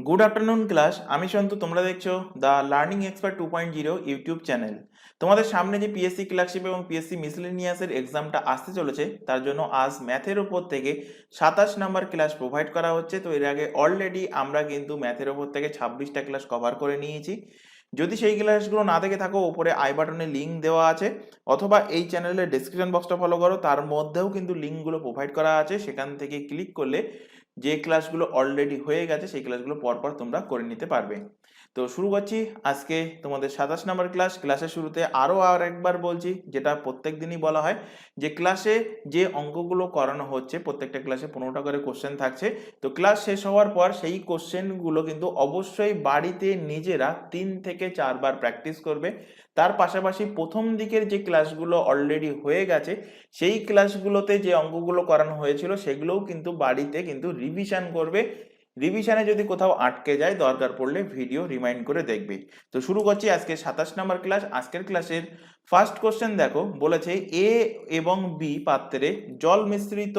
Good afternoon class. আমি সন্তু, তোমরা দেখছো the learning expert 2.0 YouTube channel. তোমাদের সামনে যে পিএসসি ক্লার্কশিপ এবং পিএসসি মিসেলেনিয়াসের এক্সামটা আসতে চলেছে, তার জন্য আজ ম্যাথের ওপর থেকে 27 নাম্বার ক্লাস প্রোভাইড করা হচ্ছে। তো এর আগে অলরেডি আমরা কিন্তু ম্যাথের ওপর থেকে 26টা ক্লাস কভার করে নিয়েছি। যদি সেই ক্লাসগুলো না দেখে থাকো, ওপরে আই বাটনে লিঙ্ক দেওয়া আছে, অথবা এই চ্যানেলের ডেসক্রিপশন বক্সটা ফলো করো, তার মধ্যেও কিন্তু লিঙ্কগুলো প্রোভাইড করা আছে। সেখান থেকে ক্লিক করলে যে ক্লাসগুলো অলরেডি হয়ে গেছে সেই ক্লাসগুলো পরপর তোমরা করে নিতে পারবে। তো শুরু করছি আজকে তোমাদের 27 নম্বর ক্লাস। ক্লাসের শুরুতে আরও একবার বলছি, যেটা প্রত্যেক দিনই বলা হয়, যে ক্লাসে যে অঙ্কগুলো করানো হচ্ছে প্রত্যেকটা ক্লাসে 15টা করে কোশ্চেন থাকছে। তো ক্লাস শেষ হওয়ার পর সেই কোশ্চেনগুলো কিন্তু অবশ্যই বাড়িতে নিজেরা 3 থেকে 4 বার প্র্যাকটিস করবে। তার পাশাপাশি প্রথম দিকের যে ক্লাসগুলো অলরেডি হয়ে গেছে সেই ক্লাসগুলোতে যে অঙ্কগুলো করানো হয়েছিল সেগুলোও কিন্তু বাড়িতে কিন্তু রিভিশন করবে। রিভিশনে যদি কোথাও আটকে যায়, দরকার পড়লে ভিডিও রিমাইন্ড করে দেখবে। তো শুরু করছি আজকে 27 নম্বর ক্লাস। আজকের ক্লাসের ফার্স্ট কোশ্চেন দেখো, বলেছে এ এবং বি পাত্রে জল মিশ্রিত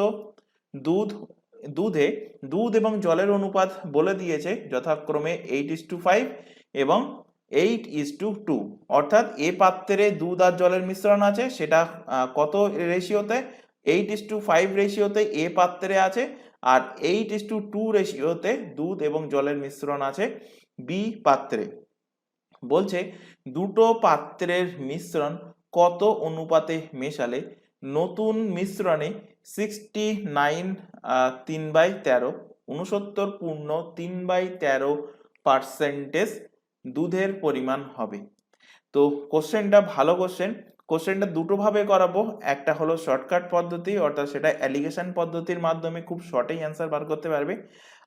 দুধে দুধ এবং জলের অনুপাত বলে দিয়েছে যথাক্রমে 8:5 এবং 8:2। অর্থাৎ এ পাত্রে দুধ আর জলের মিশ্রণ আছে, সেটা কত রেশিওতে? 8:5 রেশিওতে এ পাত্রে আছে, আর 8:2 রেশিওতে দুধ এবং জলের মিশ্রণ আছে বি পাত্রে। বলছে দুটো পাত্রের মিশ্রণ কত অনুপাতে মেশালে নতুন মিশ্রণে 69 3/13 69 পূর্ণ 3/13% দুধের পরিমাণ হবে। তো কোশ্চেনটা ভালো কোশ্চেন। কোশ্চেনটা দুটো ভাবে করাবো, একটা হলো শর্টকাট পদ্ধতি, অর্থাৎ সেটা অ্যালিগেশন পদ্ধতির মাধ্যমে খুব শর্টেই অ্যান্সার বার করতে পারবে।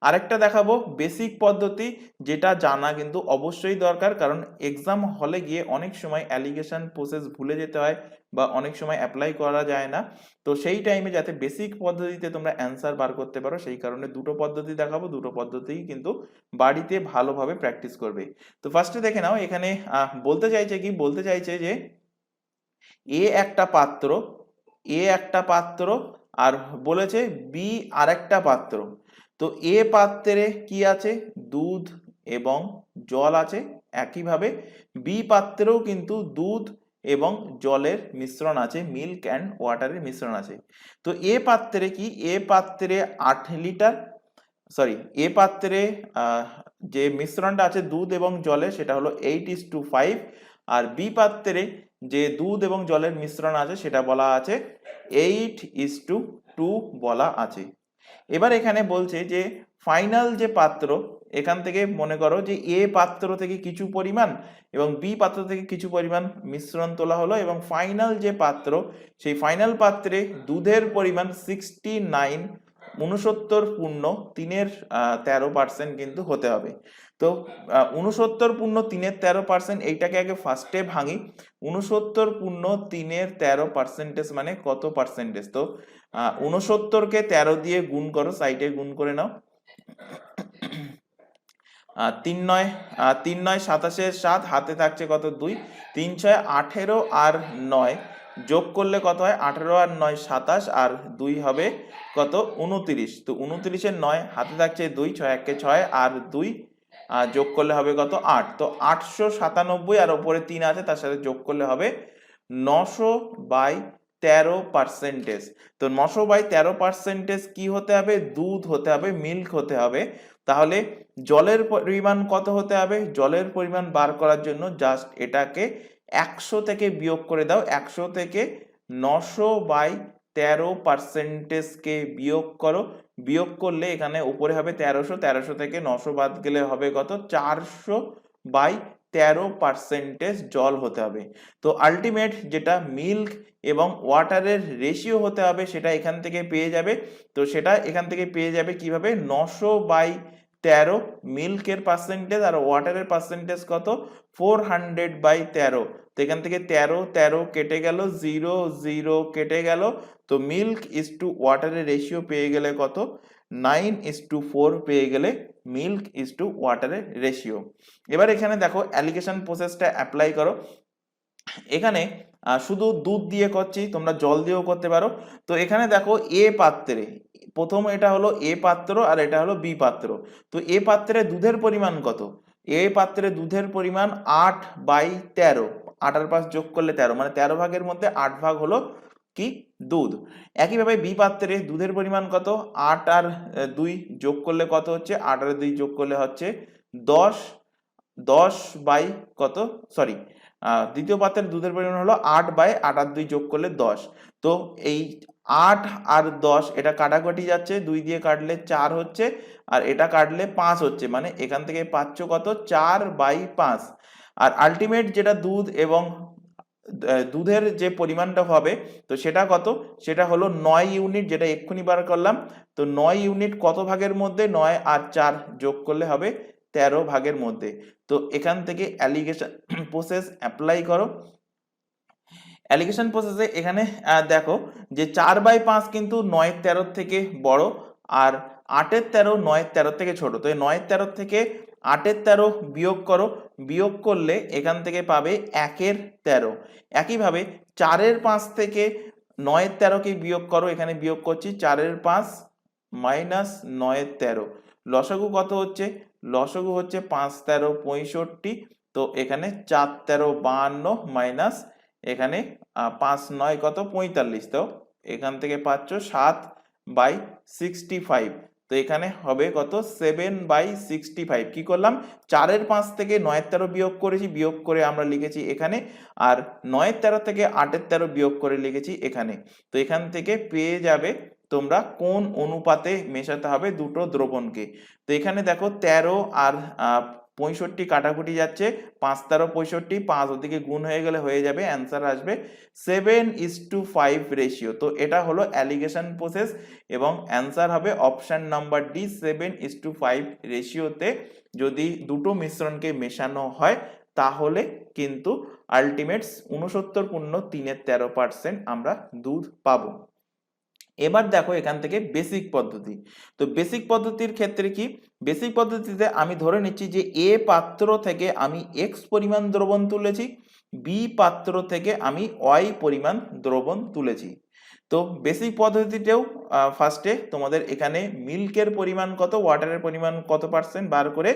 আরেকটা দেখাবো বেসিক পদ্ধতি, যেটা জানা কিন্তু অবশ্যই দরকার, কারণ এক্সাম হলে গিয়ে অনেক সময় অ্যালিগেশন প্রসেস ভুলে যেতে হয় বা অনেক সময় অ্যাপ্লাই করা যায় না। তো সেই টাইমে যাতে বেসিক পদ্ধতিতে তোমরা অ্যান্সার বার করতে পারো, সেই কারণে দুটো পদ্ধতি দেখাবো। দুটো পদ্ধতিই কিন্তু বাড়িতে ভালোভাবে প্র্যাকটিস করবে। তো ফার্স্টে দেখে নাও, এখানে বলতে চাইছে যে এ একটা পাত্র আর বলেছে বি আরেকটা পাত্র। তো এ পাত্রে কি আছে? দুধ এবং জল আছে। একইভাবে বি পাত্রেও কিন্তু দুধ এবং জলের মিশ্রণ আছে, মিল্ক অ্যান্ড ওয়াটারের মিশ্রণ আছে। তো এ পাত্রে কি? এ পাত্রে 8 লিটার, সরি, এ পাত্রে যে মিশ্রণটা আছে দুধ এবং জলের, সেটা হলো 8:5, আর বি পাত্রে যে দুধ এবং জলের মিশ্রণ আছে সেটা বলা আছে 8:2 বলা আছে। এবার এখানে বলছে যে ফাইনাল যে পাত্র, এখান থেকে মনে করো যে এ পাত্র থেকে কিছু পরিমাণ এবং বি পাত্র থেকে কিছু পরিমাণ মিশ্রণ তোলা হলো, এবং ফাইনাল যে পাত্র, সেই ফাইনাল পাত্রে দুধের পরিমাণ 69 পূর্ণ 3/13% কিন্তু হতে হবে। তো 69 পূর্ণ 3/13%, এইটাকে আগে ফার্স্টে ভাঙি। 69 পূর্ণ 3/13% মানে কত পার্সেন্টেজ? তো 69কে 13 দিয়ে গুণ করো, সাইডে গুণ করে নাও। 3 9 27 হাতে থাকছে কত? 2। 3 6 18 আর 9 যোগ করলে কত হয়? 18 আর 9 27, আর 2 হবে কত? 29। তো 29 এর 9 হাতে থাকছে 2, 6 1 6 আর 2 যোগ করলে হবে কত? 8। তো 897, আর উপরে 3 আছে, তার সাথে যোগ করলে হবে 900/13%। তো 900/13% কি হতে হবে? দুধ হতে হবে, মিল্ক হতে হবে। তাহলে জলের পরিমাণ কত হতে হবে? জলের পরিমাণ বার করার জন্য জাস্ট এটাকে 100 থেকে বিয়োগ করে দাও। 100 থেকে 900/13%কে বিয়োগ করো। বিয়োগ করলে এখানে উপরে হবে 1300, 1300 থেকে 900 বাদ গেলে হবে কত? 400/13% জল হতে হবে। তো আলটিমেট যেটা মিল্ক এবং ওয়াটারের রেশিও হতে হবে, সেটা এখান থেকে পেয়ে যাবে। তো সেটা এখান থেকে পেয়ে যাবে কিভাবে? 900/13 মিল্কের পার্সেন্টেজ, আর ওয়াটারের পার্সেন্টেজ কত? 400/13। তো এখান থেকে 13 13 কেটে গেল, 0 0 কেটে গেল। তো মিল্ক ইজ টু ওয়াটারের রেশিও পেয়ে গেলে কত? 9:4 পেয়ে গেলে মিল্ক ইজ টু ওয়াটারের রেশিও। এবার এখানে দেখো অ্যালিগেশন প্রসেসটা অ্যাপ্লাই করো। এখানে শুধু দুধ দিয়ে করছি, তোমরা জল দিয়েও করতে পারো। তো এখানে দেখো প্রথম এটা হলো এ পাত্র আর এটা হলো বি পাত্র। তো এ পাত্রে দুধের পরিমাণ কত? এ পাত্রে দুধের পরিমাণ 8/13, 8 আর 5 যোগ করলে 13, মানে 13 ভাগের মধ্যে 8 ভাগ হলো কি দুধ। একইভাবে বি পাত্রে দুধের পরিমাণ কত? 8 আর 2 যোগ করলে কত হচ্ছে? 8 আর 2 যোগ করলে হচ্ছে 10, 10 বাই কত, সরি, দ্বিতীয় পাত্রের দুধের পরিমাণ হলো 8/8 আর 2 যোগ করলে 10। তো এই 8 আর 10 এটা কাটাকাটি যাচ্ছে, 2 দিয়ে কাটলে 4 হচ্ছে, আর এটা কাটলে 5 হচ্ছে, মানে এখান থেকে পাচ্ছ কত? 4/5। আর আলটিমেট যেটা দুধ এবং দুধের যে পরিমাণটা হবে, তো সেটা কত? সেটা হলো 9 ইউনিট, যেটা এক্ষুনি বার করলাম। তো 9 ইউনিট কত ভাগের মধ্যে? 9 আর 4 যোগ করলে হবে 13 ভাগের মধ্যে। তো এখান থেকে অ্যালিগেশন প্রসেস অ্যাপ্লাই করো। অ্যালিগেশন প্রসেসে এখানে দেখো যে 4/5 কিন্তু 9/13 থেকে বড়, আর 8/13 9/13 থেকে ছোট। তো এই 9/13 থেকে 8/13 বিয়োগ করো, বিয়োগ করলে এখান থেকে পাবে 1/13। একইভাবে 4/5 থেকে 9/13 কে বিয়োগ করো, এখানে বিয়োগ করছি 4/5 মাইনাস 9/13, লসাগু কত হচ্ছে? লসাগু হচ্ছে 5/13 65। তো এখানে 4/13 52 মাইনাস এখানে 5/9 কত? 45। তো এখান থেকে পাচ্ছ 7/65। তো এখানে হবে কত? 7/65। কি করলাম? 4/5 থেকে 9/13 বিয়োগ করেছি, বিয়োগ করে আমরা লিখেছি এখানে, আর 9/13 থেকে 8/13 বিয়োগ করে লিখেছি এখানে। তো এখান থেকে পেয়ে যাবে তোমরা কোন অনুপাতে মেশাতে হবে দুটো দ্রবণকে। তো এখানে দেখো 13 আর 65 কাটাকুটি যাচ্ছে, 5/13 65, 5 ওদিকে গুণ হয়ে গেলে হয়ে যাবে, অ্যান্সার আসবে 7:5 রেশিও। তো এটা হলো অ্যালিগেশন প্রসেস এবং অ্যান্সার হবে অপশন নাম্বার ডি, 7:5 রেশিওতে যদি দুটো মিশ্রণকে মেশানো হয় তাহলে কিন্তু আলটিমেট 69.3% আমরা দুধ পাবো। এবার দেখো এখান থেকে বেসিক পদ্ধতি। তো বেসিক পদ্ধতির ক্ষেত্রে কি? বেসিক পদ্ধতিতে আমি ধরে নিচ্ছি যে এ পাত্র থেকে আমি এক্স পরিমাণ দ্রবণ তুলেছি, বি পাত্র থেকে আমি ওয়াই পরিমাণ দ্রবণ তুলেছি। তো বেসিক পদ্ধতিতেও ফার্স্টে তোমাদের এখানে মিল্কের পরিমাণ কত, ওয়াটারের পরিমাণ কত পার্সেন্ট বার করে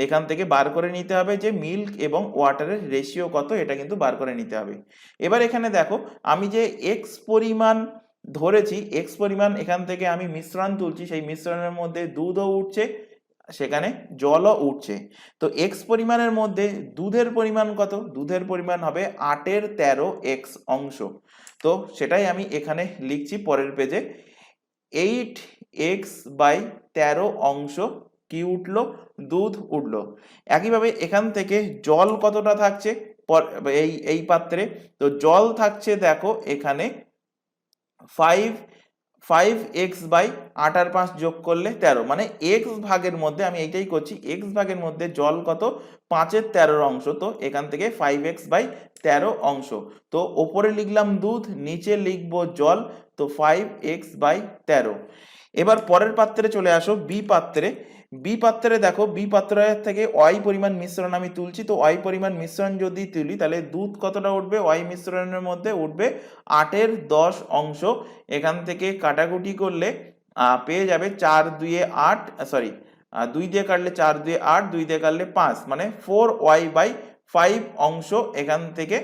এখান থেকে বার করে নিতে হবে যে মিল্ক এবং ওয়াটারের রেশিও কত, এটা কিন্তু বার করে নিতে হবে। এবার এখানে দেখো আমি যে এক্স পরিমাণ ধরেছি, এক্স পরিমাণ এখান থেকে আমি মিশ্রণ তুলছি, সেই মিশ্রণের মধ্যে দুধও উঠছে, সেখানে জলও উঠছে। তো এক্স পরিমাণের মধ্যে দুধের পরিমাণ কত? দুধের পরিমাণ হবে 8/13 এক্স অংশ। তো সেটাই আমি এখানে লিখছি পরের পেজে, 8x/13 অংশ কি উঠলো? দুধ উঠলো। একইভাবে এখান থেকে জল কতটা থাকছে এই পাত্রে? তো জল থাকছে দেখো এখানে 5x/8 আর 5 যোগ করলে 13, মানে এক্স ভাগের মধ্যে আমি এইটাই করছি, এক্স ভাগের মধ্যে জল কত? 5/13 অংশ। তো এখান থেকে 5x/13 অংশ। তো ওপরে লিখলাম দুধ, নিচে লিখবো জল, তো 5x/13। এবার পরের পাত্রে চলে আসো, বি পাত্রে। বি পাত্রে দেখো, বি পাত্রের থেকে ওয়াই পরিমাণ মিশ্রণ আমি তুলছি। তো ওয়াই পরিমাণ মিশ্রণ যদি তুলি তাহলে দুধ কতটা উঠবে? ওয়াই মিশ্রণের মধ্যে উঠবে 8/10 অংশ। এখান থেকে কাটাকুটি করলে পেয়ে যাবে 4×2 8, সরি 2 দিয়ে কাটলে 4×2 8, 2 দিয়ে কাটলে 5, মানে 4y/5 অংশ এখান থেকে,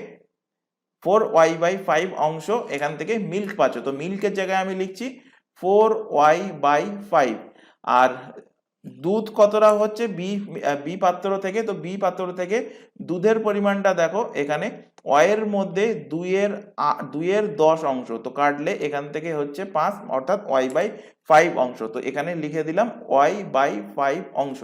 4y/5 অংশ এখান থেকে মিল্ক পাচ্ছ। তো মিল্কের জায়গায় আমি লিখছি 4y/5। আর দুধ কতটা হচ্ছে বি পাত্র থেকে? তো বি পাত্র থেকে দুধের পরিমাণটা দেখো এখানে ওয়ের মধ্যে 2/10 অংশ, তো কাটলে এখান থেকে হচ্ছে 5, অর্থাৎ y/5 অংশ। তো এখানে লিখে দিলাম y/5 অংশ।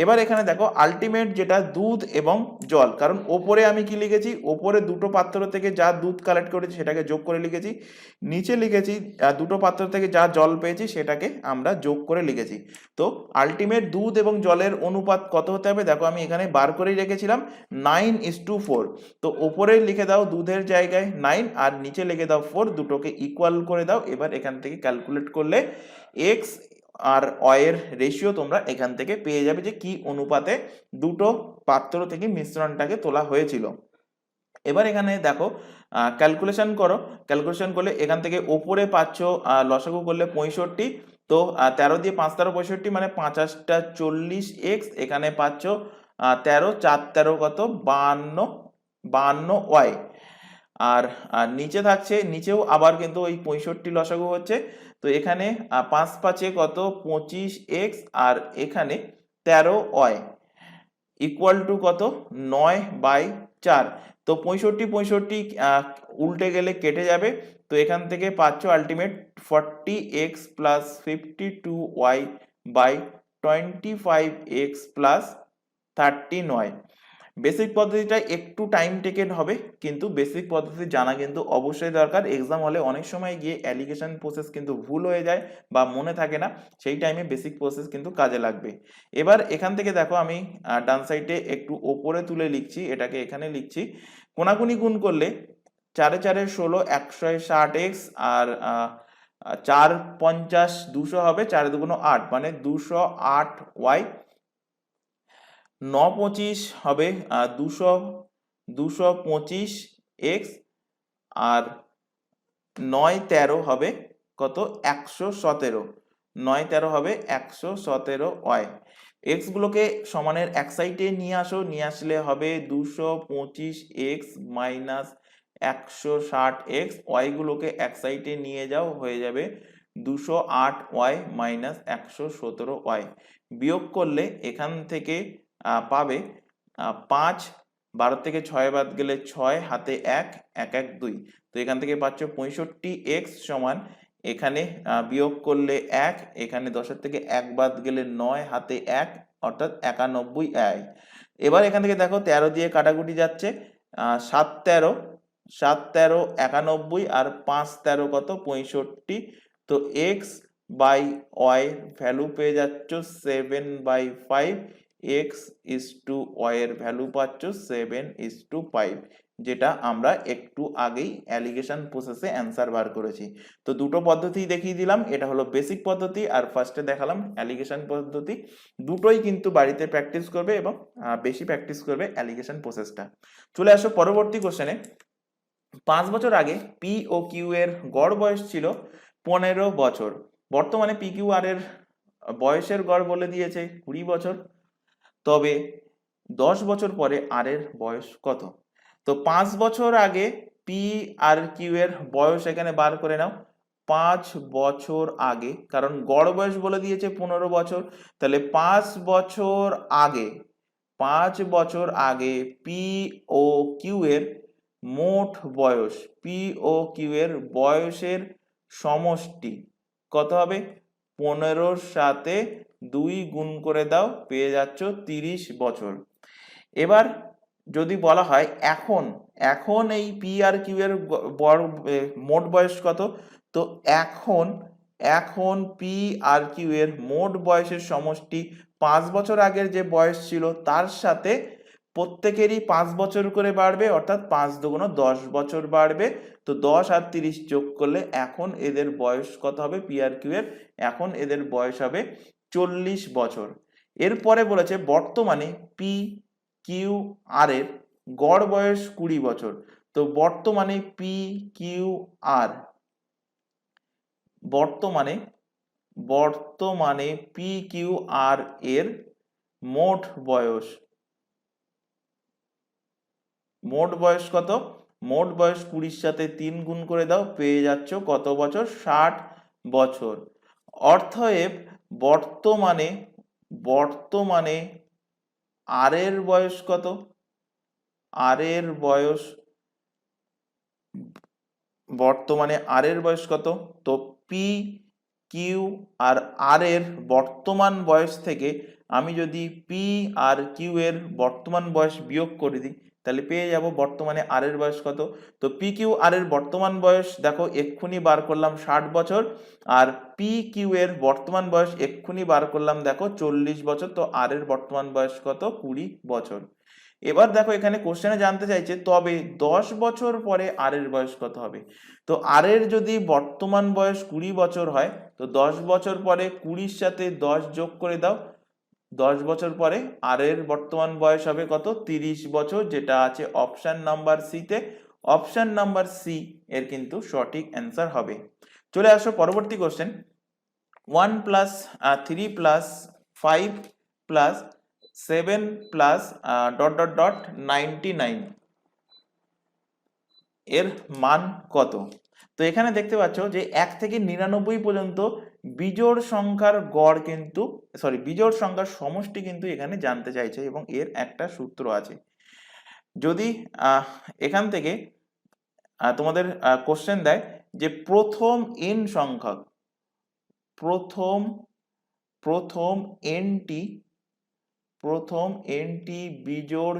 এবার এখানে দেখো আলটিমেট যেটা দুধ এবং জল, কারণ ওপরে আমি কি লিখেছি? ওপরে দুটো পাত্র থেকে যা দুধ কালেক্ট করেছি সেটাকে যোগ করে লিখেছি, নিচে লিখেছি দুটো পাত্র থেকে যা জল পেয়েছি সেটাকে আমরা যোগ করে লিখেছি। তো আলটিমেট দুধ এবং জলের অনুপাত কত হতে হবে? দেখো আমি এখানে বার করেই রেখেছিলাম 9:4। তো ওপরে লিখে দাও দুধের জায়গায় 9 আর নিচে লিখে দাও 4, দুটোকে ইকুয়াল করে দাও। এবার এখান থেকে ক্যালকুলেট করলে এক্স আর ওয়ের রেশিও তোমরা এখান থেকে পেয়ে যাবে যে কি অনুপাতে দুটো পাত্র থেকে মিশ্রণটাকে তোলা হয়েছিল। এবার এখানে দেখো ক্যালকুলেশন করো, ক্যালকুলেশন করলে এখান থেকে ওপরে পাচ্ছ লসাগু করলে 65, তো 13 দিয়ে 5 13 65 মানে 5 40 এক্স, এখানে পাচ্ছ 13 4 13 কত 52 ওয়াই। আর নিচে থাকছে, নিচেও আবার কিন্তু ওই 65 লসাগু হচ্ছে। তো এখানে 5 5 কত 25 এক্স, আর এখানে 13 ওয়াই ইকুয়াল টু কত 9/4। তো 65 65 উল্টে গেলে কেটে যাবে। তো এখান থেকে পাচ্ছ ultimate 40x plus 52y by 25x plus 13y। Basic পদ্ধতিটা একটু টাইম টেকেন হবে, কিন্তু বেসিক পদ্ধতি জানা কিন্তু অবশ্যই দরকার। এক্সাম হলে অনেক সময় গিয়ে অ্যালিগেশন প্রসেস কিন্তু ভুল হয়ে যায় বা মনে থাকে না, সেই টাইমে বেসিক প্রসেস কিন্তু কাজে লাগবে। এবার এখান থেকে দেখো আমি ডান সাইডে একটু ওপরে তুলে লিখছি, এটাকে এখানে লিখছি। কোনাকুনি গুণ করলে 4 4 16 160x, আর 4 50 200 হবে, 4 2 8 মানে 208y। 9 25 হবে 225 এক্স, আর 9 13 হবে কত 117, 9 13 হবে 117 ওয়াই। এক্স গুলোকে সমানের এক সাইডে নিয়ে আসো, নিয়ে আসলে হবে 225 এক্স মাইনাস 160 এক্স। ওয়াই গুলোকে এক সাইডে নিয়ে যাও, হয়ে যাবে 208 ওয়াই মাইনাস 117 ওয়াই। বিয়োগ করলে এখান থেকে পাবে 5, 12 থেকে 6 বাদ গেলে 6, হাতে 1 1 1 2। তো এখান থেকে পাচ্ছ 65x সমান, এখানে বিয়োগ করলে 1, এখানে 10 থেকে 1 বাদ গেলে 9, হাতে 1 অর্থাৎ 91i। এবার এখান থেকে দেখো 13 দিয়ে কাটাকুটি যাচ্ছে, 7 13 7 13 91, আর 5 13 কত 65। তো x বাই y ভ্যালু পেয়ে যাচ্ছ 7/5, x ইজ টু y এর ভ্যালু পাচ্ছ 7:5, যেটা আমরা একটু আগেই অ্যালিগেশন প্রসেসে অ্যান্সার বার করেছি। তো দুটো পদ্ধতি দেখিয়ে দিলাম, এটা হলো বেসিক পদ্ধতি আর ফার্স্টে দেখালাম অ্যালিগেশন পদ্ধতি। দুটোই কিন্তু বাড়িতে প্র্যাকটিস করবে এবং বেশি প্র্যাকটিস করবে অ্যালিগেশন প্রসেসটা। চলে আসো পরবর্তী কোশ্চেনে। 5 বছর আগে পি ও কিউ এর গড় বয়স ছিল 15 বছর, বর্তমানে পি কিউ আর এর বয়সের গড় বলে দিয়েছে 20 বছর, তবে 10 বছর পরে আর এর বয়স কত? তো 5 বছর আগে পি আর কিউ এর বয়স এখানে বার করে নাও। 5 বছর আগে, কারণ গড় বয়স বলে দিয়েছে 15 বছর, তাহলে 5 বছর আগে, 5 বছর আগে পি ও কিউ এর মোট বয়স, পি ও কিউ এর বয়সের সমষ্টি কত হবে? 15 সাথে 2 গুণ করে দাও, পেয়ে যাচ্ছ 30 বছর। এবার যদি বলা হয় এখন এখন এই পি আর কিউ এর মোট বয়স কত, তো এখন পি আর কিউ এর মোট বয়সের সমষ্টি 5 বছর আগের যে বয়স ছিল তার সাথে প্রত্যেকেরই 5 বছর করে বাড়বে, অর্থাৎ 5 দুগুণ 10 বছর বাড়বে। তো 10 আর 30 যোগ করলে এখন এদের বয়স কত হবে? পি আর কিউ এর এখন এদের বয়স হবে 40 বছর। এরপরে বলেছে বর্তমানে পি কিউ আর এর গড় বয়স 20 বছর। তো বর্তমানে পি কিউ আর বর্তমানে পি কিউ আর এর মোট বয়স কত? মোট বয়স 20 সাথে 3 গুণ করে দাও, পেয়ে যাচ্ছ কত বছর? 60 বছর। অতএব বর্তমানে আর এর বয়স কত? আর এর বয়স কত? তো পি কিউ আর এর বর্তমান বয়স থেকে আমি যদি পি আর কিউ এর বর্তমান বয়স বিয়োগ করে দিই, তাহলে পেয়ে যাব বর্তমানে আর এর বয়স কত। তো পি কিউ আর এর বর্তমান বয়স দেখো এক্ষুনি বার করলাম 60 বছর, আর পি কিউ এর বর্তমান বয়স এক্ষুনি বার করলাম দেখো 40 বছর। তো আর এর বর্তমান বয়স কত? 20 বছর। এবার দেখো এখানে কোশ্চেনে জানতে চাইছে তবে 10 বছর পরে আর এর বয়স কত হবে। তো আর এর যদি বর্তমান বয়স 20 বছর হয়, তো 10 বছর পরে 20 সাথে 10 যোগ করে দাও, 10 বছর পরে আর এর বর্তমান বয়স হবে কত? 30 বছর, যেটা আছে অপশন নাম্বার সি তে। অপশন নাম্বার সি এর কিন্তু সঠিক অ্যান্সার হবে। চলে আসো পরবর্তী question. 1 plus 3 plus 5 plus 7 plus dot dot dot 99 এর মান কত? তো এখানে দেখতে পাচ্ছ যে 1 থেকে 99 পর্যন্ত বিজোড় সংখ্যার গড় কিন্তু বিজোড় সংখ্যার সমষ্টি কিন্তু এখানে জানতে চাইছে এবং এর একটা সূত্র আছে। যদি এখান থেকে তোমাদের কোশ্চেন দেয় যে প্রথম n সংখ্যক প্রথম nটি বিজোড়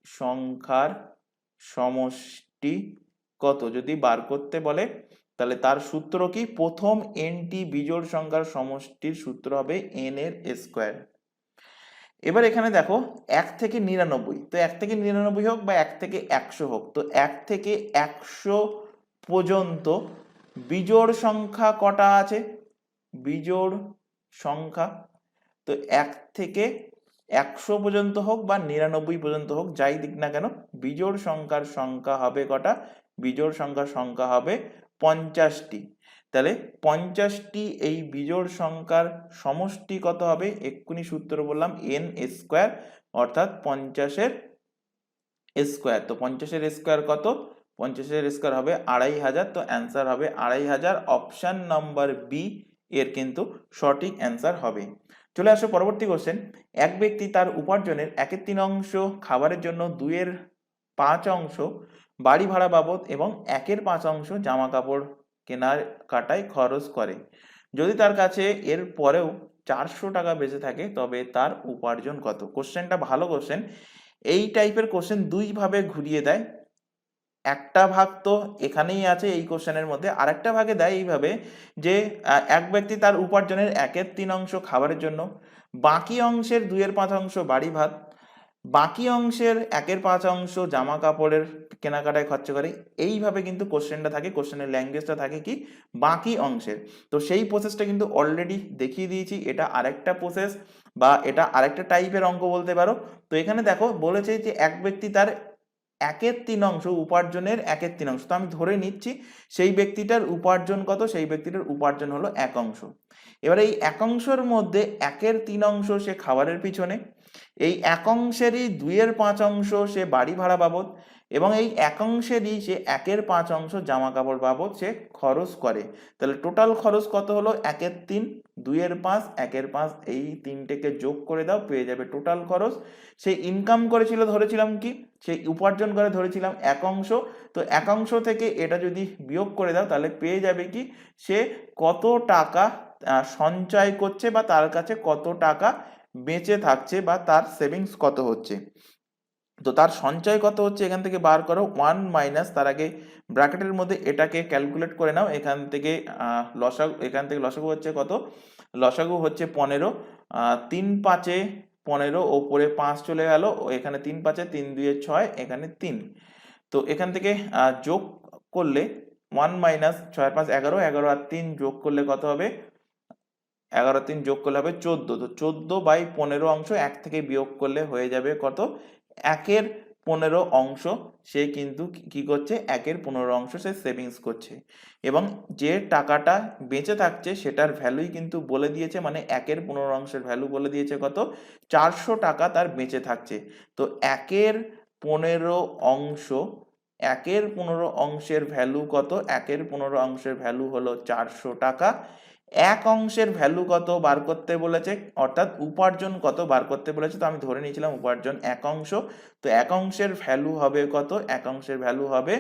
সংখ্যার সমষ্টি কত যদি বার করতে বলে, তাহলে তার সূত্র কি? প্রথম nটি বিজোড় সংখ্যার সমষ্টির সূত্র হবে n এর স্কয়ার। এবার এখানে দেখো 1 থেকে 99, তো 1 থেকে 99 হোক বা 1 থেকে 100 হোক, তো 1 থেকে 100 পর্যন্ত বিজোড় সংখ্যা কটা আছে? বিজোড় সংখ্যা, তো 1 থেকে 100 পর্যন্ত হোক বা 99 পর্যন্ত হোক, যাই দিক না কেন, বিজোড় সংখ্যার সংখ্যা হবে কটা? বিজোড় সংখ্যার সংখ্যা হবে 50টি। তাহলে 50টি এই বিজোড় সংখ্যার সমষ্টি কত হবে? এক্ষুনি সূত্র বললাম n স্কয়ার, অর্থাৎ 50-এর স্কয়ার। তো 50-এর স্কয়ার কত? 50-এর স্কয়ার হবে 2500। তো অ্যান্সার হবে 2500। অপশন নাম্বার বি এর কিন্তু সঠিক অ্যান্সার হবে। চলে আসো পরবর্তী কোশ্চেন। এক ব্যক্তি তার উপার্জনের 1/3 অংশ খাবারের জন্য, 2/5 অংশ বাড়ি ভাড়া বাবদ এবং 1/5 অংশ জামা কাপড় কেনার কাটায় খরচ করে। যদি তার কাছে এর পরেও 400 টাকা বেঁচে থাকে তবে তার উপার্জন কত? কোশ্চেনটা ভালো কোশ্চেন। এই টাইপের কোশ্চেন দুই ভাবে ঘুরিয়ে দেয়। একটা ভাগ তো এখানেই আছে এই কোশ্চেনের মধ্যে, আরেকটা ভাগে দেয় এইভাবে যে এক ব্যক্তি তার উপার্জনের 1/3 অংশ খাবারের জন্য, বাকি অংশের 2/5 অংশ বাড়ি ভাত, বাকি অংশের 1/5 অংশ জামা কাপড়ের কেনাকাটায় খরচ করে। এইভাবে কিন্তু কোশ্চেনটা থাকে, কোশ্চেনের ল্যাঙ্গুয়েজটা থাকে কি? বাকি অংশের। তো সেই প্রসেসটা কিন্তু অলরেডি দেখিয়ে দিয়েছি। এটা আরেকটা প্রসেস বা এটা আরেকটা টাইপের অঙ্ক বলতে পারো। তো এখানে দেখো বলেছে যে এক ব্যক্তি তার 1/3 অংশ, উপার্জনের 1/3 অংশ, তো আমি ধরে নিচ্ছি সেই ব্যক্তিটার উপার্জন কত? সেই ব্যক্তিটার উপার্জন হলো 1 অংশ। এবার এই 1 অংশের মধ্যে 1/3 অংশ সে খাবারের পিছনে, এই 1 অংশেরই 2/5 অংশ সে বাড়ি ভাড়া বাবদ এবং এই 1 অংশেরই সে 1/5 অংশ জামা কাপড় বাবদ সে খরচ করে। তাহলে টোটাল খরচ কত হলো? 1/3, 2/5, 1/5, এই তিনটেকে যোগ করে দাও, পেয়ে যাবে টোটাল খরচ। সে ইনকাম করেছিল, ধরেছিলাম কি? সেই উপার্জন করে ধরেছিলাম 1 অংশ। তো 1 অংশ থেকে এটা যদি বিয়োগ করে দাও তাহলে পেয়ে যাবে কি? সে কত টাকা সঞ্চয় করছে বা তার কাছে কত টাকা বেঁচে থাকছে বা তার সেভিংস কত হচ্ছে। তো তার সঞ্চয় কত হচ্ছে এখান থেকে বার করো। 1 মাইনাস, তার আগে ব্র্যাকেটের মধ্যে এটাকে ক্যালকুলেট করে নাও। এখান থেকে লসাগু হচ্ছে কত? লসাগু হচ্ছে 15। 3 5 15, ওপরে 5 চলে গেল, এখানে 3 5 3 2 6, এখানে 3। তো এখান থেকে যোগ করলে 1 মাইনাস 6 5 11, 11 আর 3 যোগ করলে কত হবে? 11 3 যোগ করলে হবে 14। তো 14/15 অংশ 1 থেকে বিয়োগ করলে হয়ে যাবে কত? 1/15 অংশ সে কিন্তু কি করছে? 1/15 অংশ সে সেভিংস করছে এবং যে টাকাটা বেঁচে থাকছে সেটার ভ্যালুই কিন্তু বলে দিয়েছে, মানে 1/15 অংশের ভ্যালু বলে দিয়েছে কত? 400 টাকা তার বেঁচে থাকছে। তো 1/15 অংশ, 1/15 অংশের ভ্যালু কত? 1/15 অংশের ভ্যালু হলো 400 টাকা। 1 অংশের ভ্যালু কত বার করতে বলেছে, অর্থাৎ উপার্জন কত বার করতে বলেছে। তো আমি ধরে নিয়েছিলাম উপার্জন 1 অংশ। তো 1 অংশের ভ্যালু হবে কত? 1 অংশের ভ্যালু হবে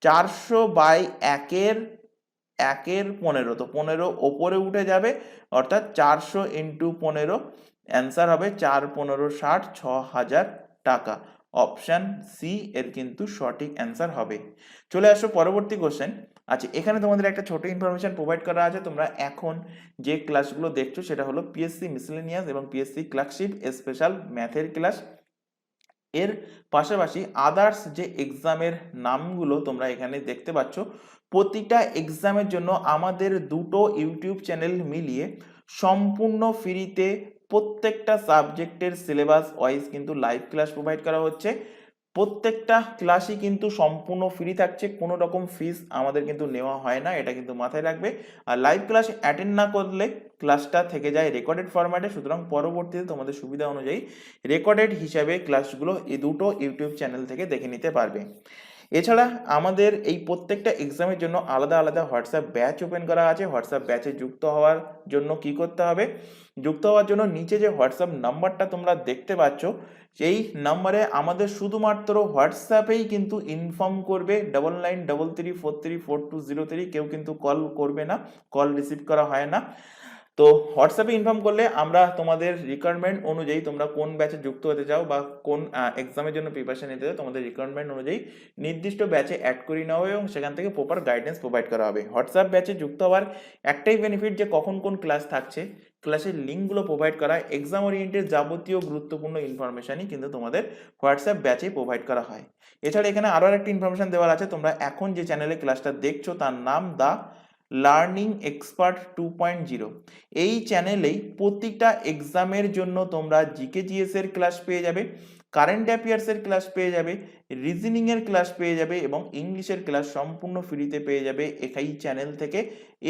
400/1/15। তো 15 ওপরে উঠে যাবে, অর্থাৎ 400 ইন্টু 15, অ্যান্সার হবে 4 15 60, 6000 টাকা। অপশন সি এর কিন্তু সঠিক অ্যান্সার হবে। চলে আসো পরবর্তী কোশ্চেন। আচ্ছা, এখানে তোমাদের একটা ছোট ইনফরমেশন প্রোভাইড করা আছে। তোমরা এখন যে ক্লাসগুলো দেখছো সেটা হলো পিএসসি মিসেলেনিয়াস এবং পিএসসি ক্লার্কশিপ স্পেশাল ম্যাথের ক্লাস। এর পাশাপাশি আদার্স যে এক্সামের নামগুলো তোমরা এখানে দেখতে পাচ্ছ, প্রতিটা এক্সামের জন্য আমাদের দুটো ইউটিউব চ্যানেল মিলিয়ে সম্পূর্ণ ফ্রিতে প্রত্যেকটা সাবজেক্টের সিলেবাস ওয়াইজ কিন্তু লাইভ ক্লাস প্রোভাইড করা হচ্ছে। প্রত্যেকটা ক্লাসই কিন্তু সম্পূর্ণ ফ্রি থাকছে, কোনো রকম ফিস আমাদের কিন্তু নেওয়া হয় না, এটা কিন্তু মাথায় রাখবে। আর লাইভ ক্লাস অ্যাটেন্ড না করলে ক্লাসটা থেকে যায় রেকর্ডেড ফরম্যাটে, সুতরাং পরবর্তীতে তোমাদের সুবিধা অনুযায়ী রেকর্ডেড হিসাবে ক্লাসগুলো এই দুটো ইউটিউব চ্যানেল থেকে দেখে নিতে পারবে। এছাড়া আমাদের এই প্রত্যেকটা এক্সামের জন্য আলাদা আলাদা হোয়াটসঅ্যাপ ব্যাচ ওপেন করা আছে। হোয়াটসঅ্যাপ ব্যাচে যুক্ত হওয়ার জন্য কি করতে হবে, যুক্ত হওয়ার জন্য নিচে যে হোয়াটসঅ্যাপ নাম্বারটা তোমরা দেখতে পাচ্ছ, সেই নাম্বারে আমাদের শুধুমাত্র হোয়াটসঅ্যাপেই কিন্তু ইনফর্ম করবে, 9933434203, কেউ কিন্তু কল করবে না, কল রিসিভ করা হয় না। তো হোয়াটসঅ্যাপে ইনফর্ম করলে আমরা তোমাদের রিকোয়ারমেন্ট অনুযায়ী, তোমরা কোন ব্যাচে যুক্ত হতে চাও বা কোন এক্সামের জন্য প্রিপারেশন নিতে চাও, তোমাদের রিকোয়ারমেন্ট অনুযায়ী নির্দিষ্ট ব্যাচে অ্যাড করে নেওয়া হবে এবং সেখান থেকে প্রপার গাইডেন্স প্রোভাইড করা হবে। হোয়াটসঅ্যাপ ব্যাচে যুক্ত হওয়ার একটাই বেনিফিট যে কখন কোন ক্লাস থাকছে, ক্লাসের লিঙ্কগুলো প্রোভাইড করা, এক্সাম ওরিয়েন্টেড যাবতীয় গুরুত্বপূর্ণ ইনফরমেশনই কিন্তু তোমাদের হোয়াটসঅ্যাপ ব্যাচে প্রোভাইড করা হয়। এছাড়া এখানে আরও একটা ইনফরমেশন দেওয়ার আছে, তোমরা এখন যে চ্যানেলে ক্লাসটা দেখছো তার নাম দা লার্নিং এক্সপার্ট 2.0। এই চ্যানেলেই প্রতিটা এক্সামের জন্য তোমরা জিকে জিএস এর ক্লাস পেয়ে যাবে, কারেন্ট অ্যাফেয়ার্স এর ক্লাস পেয়ে যাবে, রিজনিং এর ক্লাস পেয়ে যাবে এবং ইংলিশের ক্লাস সম্পূর্ণ ফ্রিতে পেয়ে যাবে এই চ্যানেল থেকে।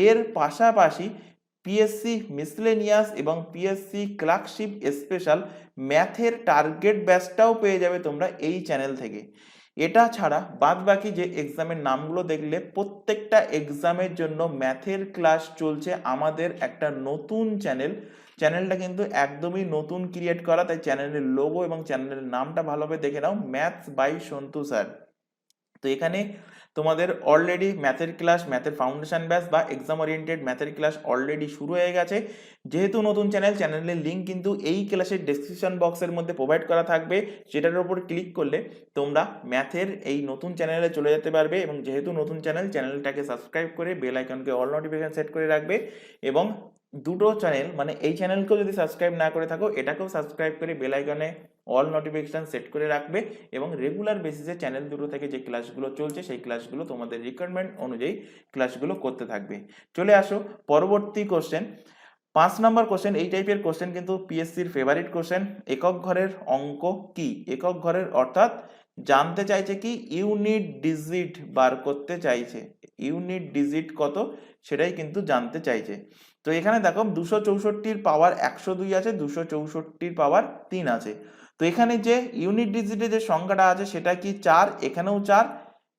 এর পাশাপাশি পিএসসি মিসলেনিয়াস এবং পিএসসি ক্লার্কশিপ স্পেশাল ম্যাথের টার্গেট ব্যাচটাও পেয়ে যাবে তোমরা এই চ্যানেল থেকে। এটা ছাড়া বাদ বাকি যে এক্সামের নামগুলো দেখলে, প্রত্যেকটা এক্সামের জন্য ম্যাথের ক্লাস চলছে আমাদের একটা নতুন চ্যানেলটা কিন্তু একদমই নতুন ক্রিয়েট করা, তাই চ্যানেলের লোগো এবং চ্যানেলের নামটা ভালোভাবে দেখে নাও, ম্যাথস বাই সন্তু স্যার। তো এখানে তোমাদের অলরেডি ম্যাথের ক্লাস, ম্যাথের ফাউন্ডেশন ব্যাচ বা এক্সাম ওরিয়েন্টেড ম্যাথের ক্লাস অলরেডি শুরু হয়ে গেছে। যেহেতু নতুন চ্যানেলের লিঙ্ক কিন্তু এই ক্লাসের ডেসক্রিপশন বক্সের মধ্যে প্রোভাইড করা থাকবে, সেটার উপর ক্লিক করলে তোমরা ম্যাথের এই নতুন চ্যানেলে চলে যেতে পারবে। এবং যেহেতু নতুন চ্যানেলটাকে সাবস্ক্রাইব করে বেল আইকনকে অল নোটিফিকেশন সেট করে রাখবে। এবং দুটো চ্যানেল, মানে এই চ্যানেলকেও যদি সাবস্ক্রাইব না করে থাকো, এটাকেও সাবস্ক্রাইব করে বেল আইকনে অল নোটিফিকেশন সেট করে রাখবে এবং রেগুলার বেসিসে চ্যানেল দুটো থেকে যে ক্লাসগুলো চলছে সেই ক্লাসগুলো তোমাদের রিকোয়ারমেন্ট অনুযায়ী ক্লাসগুলো করতে থাকবে। চলে আসো পরবর্তী কোশ্চেন, 5 নম্বর কোশ্চেন। এই টাইপের কোশ্চেন কিন্তু পিএসসির ফেভারিট কোশ্চেন। একক ঘরের অঙ্ক কি? একক ঘরের অর্থাৎ জানতে চাইছে কি, ইউনিট ডিজিট বার করতে চাইছে, ইউনিট ডিজিট কত সেটাই কিন্তু জানতে চাইছে। তো এখানে দেখো 264 পাওয়ার 102 আছে, 264 পাওয়ার 3 আছে। তো এখানে যে ইউনিট ডিজিটে যে সংখ্যাটা আছে সেটা কি 4, এখানেও 4,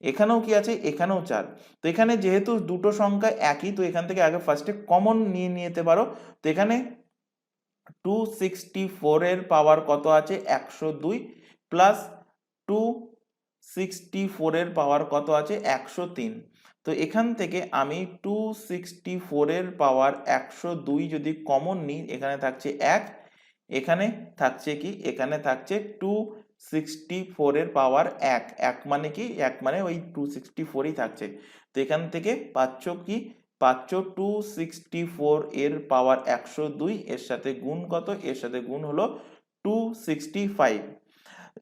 এখানেও কি আছে, এখানেও 4। তো এখানে যেহেতু দুটো সংখ্যা একই, তো এখান থেকে আগে ফার্স্টে কমন নিয়ে নিতে পারো। তো এখানে 264 এর পাওয়ার কত আছে, 102, প্লাস 264 এর পাওয়ার কত আছে, 103। তো এখান থেকে আমি 264 এর পাওয়ার 102 যদি কমন নিই, এখানে থাকছে 1, এখানে থাকছে কি, এখানে থাকছে 264 এর পাওয়ার 1, 1 মানে কি, 1 মানে ওই 264ই থাকছে। তো এখান থেকে পাচ্ছ কি, পাচ্ছ 264 এর পাওয়ার 102, এর সাথে গুণ কত, এর সাথে গুণ হলো 265।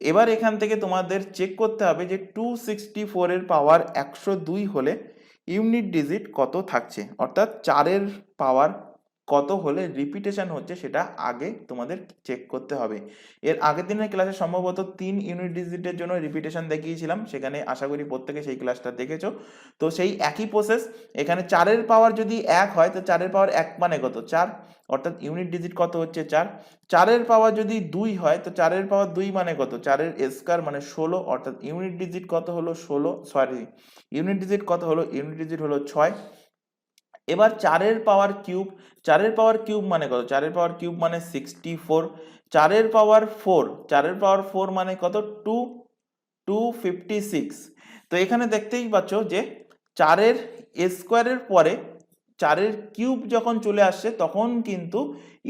এবার এখান থেকে তোমাদের চেক করতে হবে যে 264 এর পাওয়ার 102 হলে ইউনিট ডিজিট কত থাকছে, অর্থাৎ 4 এর পাওয়ার কত হলে রিপিটেশন হচ্ছে সেটা আগে তোমাদের চেক করতে হবে। এর আগের দিনের ক্লাসে সম্ভবত 3 ইউনিট ডিজিটের জন্য রিপিটেশন দেখিয়েছিলাম, সেখানে আশা করি প্রত্যেকে সেই ক্লাসটা দেখেছো। তো সেই একই প্রসেস, এখানে 4 এর পাওয়ার যদি 1 হয়, তো 4 এর পাওয়ার 1 মানে কত, 4, অর্থাৎ ইউনিট ডিজিট কত হচ্ছে 4। 4 এর পাওয়ার যদি 2 হয়, তো 4 এর পাওয়ার 2 মানে কত, 4 এর স্কয়ার মানে 16, অর্থাৎ ইউনিট ডিজিট কত হলো 16, সরি ইউনিট ডিজিট কত হলো, ইউনিট ডিজিট হলো 6। এবার 4 এর পাওয়ার কিউব, 4 এর পাওয়ার কিউব মানে কত, 4 এর পাওয়ার কিউব মানে 64। 4 এর পাওয়ার 4, 4 এর পাওয়ার 4 মানে কত, 256। তো এখানে দেখতেই পাচ্ছ যে 4 এর স্কোয়ারের পরে 4 এর কিউব যখন চলে আসছে, তখন কিন্তু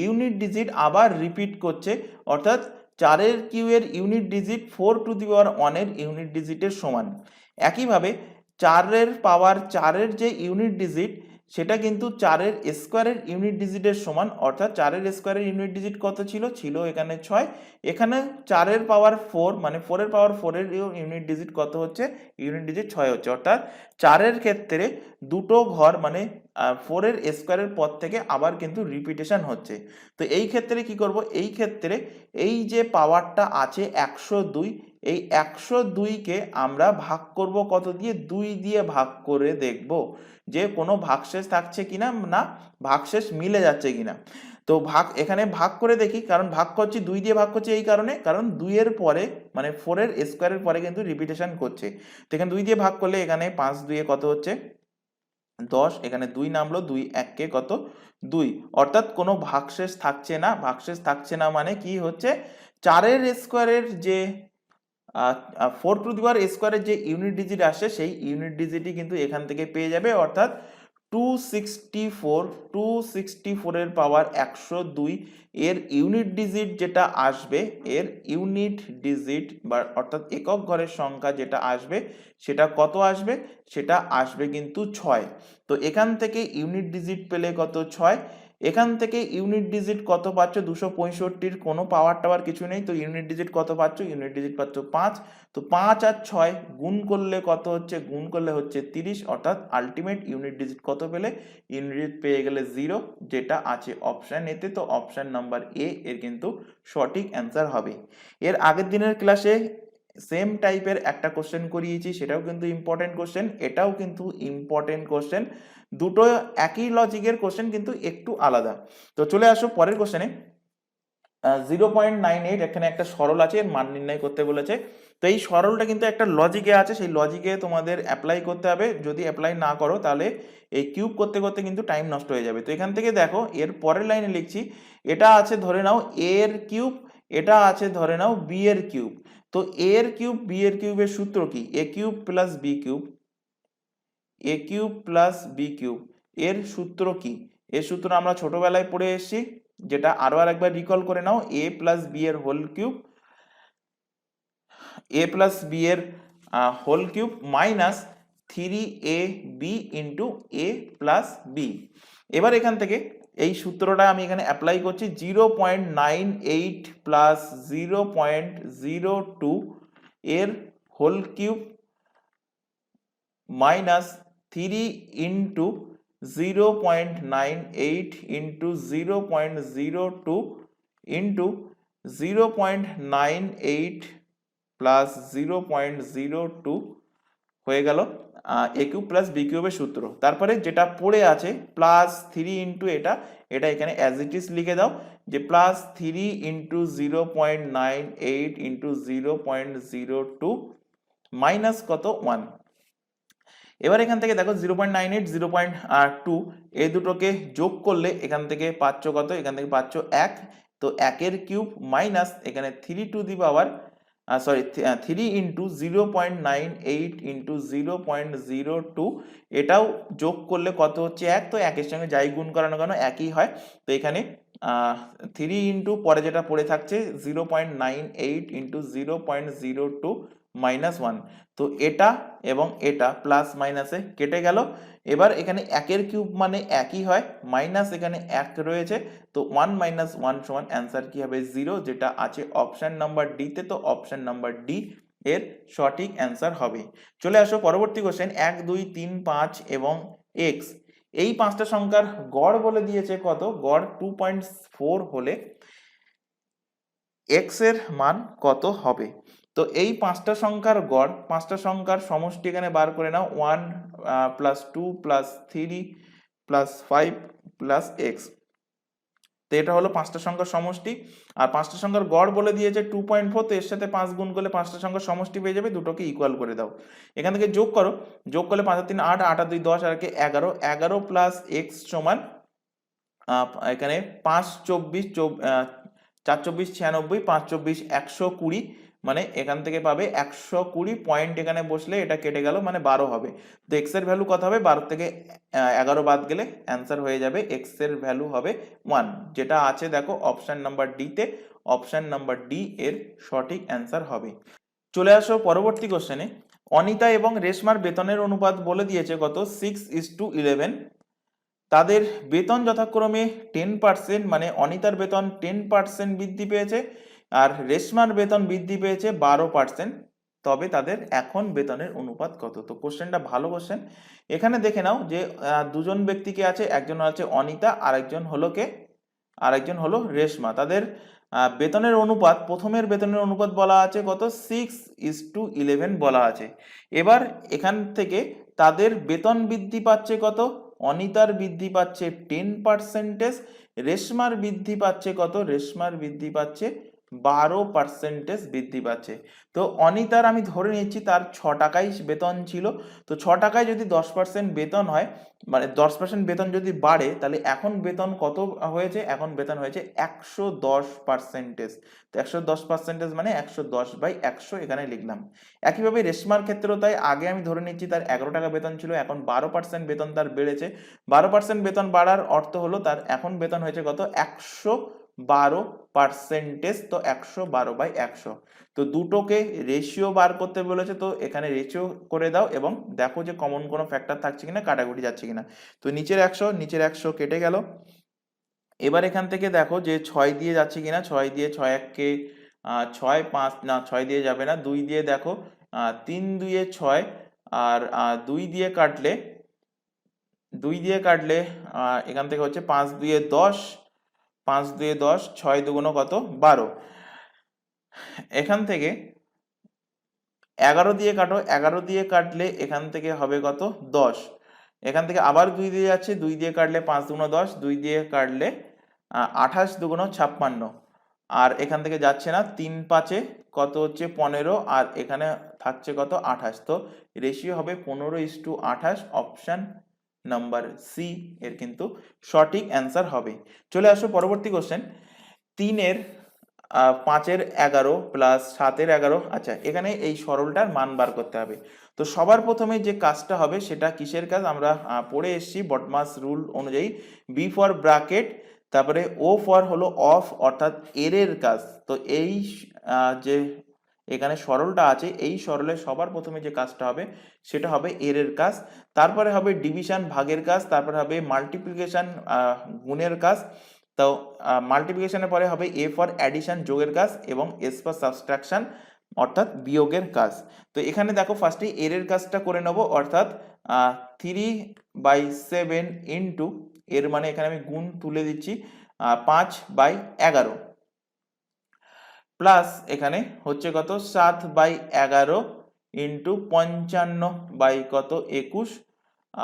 ইউনিট ডিজিট আবার রিপিট করছে, অর্থাৎ 4 এর কিউবের ইউনিট ডিজিট 4 টু দি পাওয়ার 1 এর ইউনিট ডিজিটের সমান। একইভাবে 4 এর পাওয়ার 4 এর যে ইউনিট ডিজিট, সেটা কিন্তু 4-এর স্কোয়ারের ইউনিট ডিজিটের সমান, অর্থাৎ 4-এর স্কোয়ারের ইউনিট ডিজিট কত ছিল, ছিল এখানে 6। এখানে 4-এর পাওয়ার 4 মানে 4-এর পাওয়ার 4-এর ইউনিট ডিজিট কত হচ্ছে, ইউনিট ডিজিট 6 হচ্ছে, অর্থাৎ 4-এর ক্ষেত্রে দুটো ঘর মানে 4-এর স্কোয়ারের পর থেকে আবার কিন্তু রিপিটেশন হচ্ছে। তো এই ক্ষেত্রে কি করব, এই ক্ষেত্রে এই যে পাওয়ারটা আছে 102, এই 102কে আমরা ভাগ করব কত দিয়ে, 2 দিয়ে ভাগ করে দেখব যে কোনো ভাগশেষ থাকছে কিনা, না ভাগশেষ মিলে যাচ্ছে কিনা। তো এখানে ভাগ করে দেখি, কারণ ভাগ করছি 2 দিয়ে ভাগ করছি এই কারণে, কারণ 2 এর পরে মানে 4-এর স্কোয়ারের পরে কিন্তু রিপিটেশন করছে। তো এখানে 2 দিয়ে ভাগ করলে এখানে 5 2 কত হচ্ছে 10, এখানে 2 নামলো, 2 1 কে কত 2, অর্থাৎ কোনো ভাগশেষ থাকছে না। ভাগশেষ থাকছে না মানে কি হচ্ছে, 4-এর স্কোয়ারের যে 4 টু দি পাওয়ার স্কোয়ারের যে ইউনিট ডিজিট আসে সেই ইউনিট ডিজিটই কিন্তু এখান থেকে পেয়ে যাবে, অর্থাৎ 264 এর পাওয়ার 102 এর ইউনিট ডিজিট যেটা আসবে, এর ইউনিট ডিজিট বা অর্থাৎ একক ঘরের সংখ্যা যেটা আসবে সেটা কত আসবে, সেটা আসবে কিন্তু 6। তো এখান থেকে ইউনিট ডিজিট পেলে কত 6, এখান থেকে ইউনিট ডিজিট কত পাচ্ছ, 265-র কোনো পাওয়ার টাওয়ার কিছু নেই, তো ইউনিট ডিজিট কত পাচ্ছ, ইউনিট ডিজিট পাচ্ছ 5। তো 5 আর 6 গুণ করলে কত হচ্ছে, গুণ করলে হচ্ছে 30, অর্থাৎ আলটিমেট ইউনিট ডিজিট কত পেলে, ইউনিট ডিজিট পেয়ে গেলে 0, যেটা আছে অপশন এতে। তো অপশন নাম্বার এ এর কিন্তু সঠিক অ্যান্সার হবে। এর আগের দিনের ক্লাসে সেম টাইপের একটা কোশ্চেন করিয়েছি, সেটাও কিন্তু ইম্পর্টেন্ট কোশ্চেন, এটাও কিন্তু ইম্পর্টেন্ট কোশ্চেন, দুটো একই লজিকের কোশ্চেন কিন্তু একটু আলাদা। তো চলে আসো পরের কোশ্চেনে। 0.98 এখানে একটা সরল আছে, এর মান নির্ণয় করতে বলেছে। তো এই সরলটা কিন্তু একটা লজিকে আছে, সেই লজিকে তোমাদের অ্যাপ্লাই করতে হবে, যদি অ্যাপ্লাই না করো তাহলে এই কিউব করতে করতে কিন্তু টাইম নষ্ট হয়ে যাবে। তো এখান থেকে দেখো, এর পরের লাইনে লিখছি, এটা আছে ধরে নাও a এর কিউব, এটা আছে ধরে নাও b এর কিউব। তো a এর কিউব b এর কিউবের সূত্র কি, a cube plus b cube, a cube plus b cube এর সূত্র কি, এর সূত্র আমরা ছোটবেলায় পড়ে এসেছি, যেটা আরো আরেকবার রিকল করে নাও, a প্লাস b এর whole cube, a plus b এর whole cube minus 3ab into a plus b। এবার এখান থেকে এই সূত্রটা আমি এখানে অ্যাপ্লাই করছি, 0.98 প্লাস 0.02 এর whole cube minus 3 into 0.98 into 0.02 into 0.98 plus 0.02 হয়ে গেল এ কিউব প্লাস বি কিউবের সূত্র। তারপরে যেটা পড়ে আছে প্লাস 3 ইন্টু এটা এখানে অ্যাজ ইট ইজ লিখে দাও, যে প্লাস 3 ইন্টু 0.98 ইন্টু 0.02 মাইনাস কত 1। এবার এখান থেকে দেখো 0.98 0.2 এই দুটোকে যোগ করলে এখান থেকে পাচ্ছ কত, এখান থেকে পাচ্ছ 1। তো 1 এর কিউব মাইনাস এখানে 3 to the power 3 into 0.98 into 0.02 এটাও যোগ করলে কত হচ্ছে 1। তো 1 এর সঙ্গে যাই গুণ করানো কেন একই হয়। তো এখানে 3 ইন্টু পরে যেটা পড়ে থাকছে 0.98 ইন্টু 0.02 মাইনাস 1। তো এটা এবং এটা প্লাস মাইনাসে কেটে গেল। এবার এখানে 1 এর কিউব মানে একই হয়, মাইনাস এখানে 1 রয়েছে, তো 1 মাইনাস 1 সমান অ্যান্সার কি হবে 0, যেটা আছে অপশন নাম্বার ডি তে। তো অপশন নাম্বার ডি এর সঠিক অ্যান্সার হবে। চলে আসো পরবর্তী কোশ্চেন, 1 2 3 5 এবং x এই পাঁচটা সংখ্যার গড় বলে দিয়েছে কত, গড় 2.4 হলে x এর মান কত হবে। তো এই পাঁচটা সংখ্যার গড়, পাঁচটা সংখ্যার সমষ্টি এখানে বার করে নাও, 1 plus 2 plus 3 plus 5 plus x. তো এটা হলো পাঁচটা সংখ্যার সমষ্টি, আর পাঁচটা সংখ্যার গড় বলে দিয়েছে 2.4। তো এর সাথে 5 গুণ করলে পাঁচটা সংখ্যার সমষ্টি পেয়ে যাবে, দুটোকে ইকুয়াল করে দাও। এখান থেকে যোগ করো, যোগ করলে 5 আর 3 8, 8 আর 2 10, আর 11, 11 প্লাস এক্স সমান এখানে 5 24 4 24 96, 5 24 120, মানে এখান থেকে পাবে 120 পয়েন্ট, এখানে বসলে এটা কেটে গেল মানে 12 হবে। তো এক্স এর ভ্যালু কত হবে, 12 থেকে 11 বাদ গেলে অ্যান্সার হয়ে যাবে এক্স এর ভ্যালু হবে 1, যেটা আছে দেখো অপশন নাম্বার ডি তে। অপশন নাম্বার ডি এর সঠিক অ্যান্সার হবে। চলে আসো পরবর্তী কোশ্চেনে, অনিতা এবং রেশমার বেতনের অনুপাত বলে দিয়েছে কত 6:11। তাদের বেতন যথাক্রমে 10%, মানে অনিতার বেতন 10% বৃদ্ধি পেয়েছে আর রেশমার বেতন বৃদ্ধি পেয়েছে 12%। তবে তাদের এখন বেতনের অনুপাত কত? তো কোশ্চেনটা ভালো কোশ্চেন। এখানে দেখে নাও যে দুজন ব্যক্তি কে আছে, একজন আছে অনিতা আর একজন হলো রেশমা। তাদের বেতনের অনুপাত, প্রথমের বেতনের অনুপাত বলা আছে কত? 6:11 বলা আছে। এবার এখান থেকে তাদের বেতন বৃদ্ধি পাচ্ছে কত? অনিতার বৃদ্ধি পাচ্ছে 10%, রেশমার বৃদ্ধি পাচ্ছে কত? রেশমার বৃদ্ধি পাচ্ছে 12% বৃদ্ধি পাচ্ছে। তো অনিতার আমি ধরে নিচ্ছি তার 6 টাকাই বেতন ছিল। তো 6 টাকায় যদি 10% বেতন হয়, মানে 10% বেতন যদি বাড়ে, তাহলে এখন বেতন কত হয়েছে? এখন বেতন হয়েছে 110%। তো 110% মানে 110/100 এখানে লিখলাম। একইভাবে রেশমার ক্ষেত্রেও তাই, আগে আমি ধরে নিচ্ছি তার 11 টাকা বেতন ছিল, এখন 12% বেতন তার বেড়েছে। 12% বেতন বাড়ার অর্থ হলো তার এখন বেতন হয়েছে কত? 112%। তো 112/100। তো দুটোকে রেশিও বার করতে বলেছে, তো এখানে রেশিও করে দাও এবং দেখো যে কমন কোনো ফ্যাক্টর থাকছে কিনা, কাটাকুটি যাচ্ছে কিনা। তো নিচের 100 কেটে গেল। এবার এখান থেকে দেখো যে 6 দিয়ে যাচ্ছে কিনা। 6 দিয়ে 6 এককে 6, 5 না 6 দিয়ে যাবে না, 2 দিয়ে দেখো, 3 দুইয়ে 6 আর 2 দিয়ে কাটলে এখান থেকে হচ্ছে 5 দুইয়ে 10, 5 দুইয়ে 10, 6 দুগুণ কত? 12। এখান থেকে 11 দিয়ে কাটো, 11 দিয়ে কাটলে এখান থেকে হবে কত? 10। এখান থেকে আবার 2 দিয়ে যাচ্ছে, 2 দিয়ে কাটলে 5 দুগুণ 10, 2 দিয়ে কাটলে 28 দুগুণ 56। আর এখান থেকে যাচ্ছে না, 3 5 কত হচ্ছে? 15, আর এখানে থাকছে কত? 28। তো রেশিও হবে 15:28। অপশন নাম্বার সি এর কিন্তু সঠিক অ্যান্সার হবে। চলে আসো পরবর্তী কোশ্চেন। 3-এর 5-এর 11 প্লাস 7-এর 11। আচ্ছা, এখানে এই সরলটার মান বার করতে হবে। তো সবার প্রথমে যে কাজটা হবে সেটা কিসের কাজ? আমরা পড়ে এসেছি বটমাস রুল অনুযায়ী, বি ফর ব্র্যাকেট, তারপরে ও ফর হলো অফ, অর্থাৎ এর কাজ। তো এই যে এখানে সরলটা আছে, এই সরলে সবার প্রথমে যে কাজটা হবে সেটা হবে এর কাজ, তারপরে হবে ডিভিশন ভাগের কাজ, তারপরে হবে মাল্টিপ্লিকেশন গুণের কাজ। তো মাল্টিপ্লিকেশনের পরে হবে এ ফর অ্যাডিশন যোগের কাজ, এবং এস ফর সাবট্রাকশন অর্থাৎ বিয়োগের কাজ। তো এখানে দেখো ফার্স্টে এর কাজটা করে নেব, অর্থাৎ 3/7 ইন্টু, এর মানে এখানে আমি গুণ তুলে দিচ্ছি, 5/11 প্লাস এখানে হচ্ছে কত? 7/11 ইন্টু 55/21,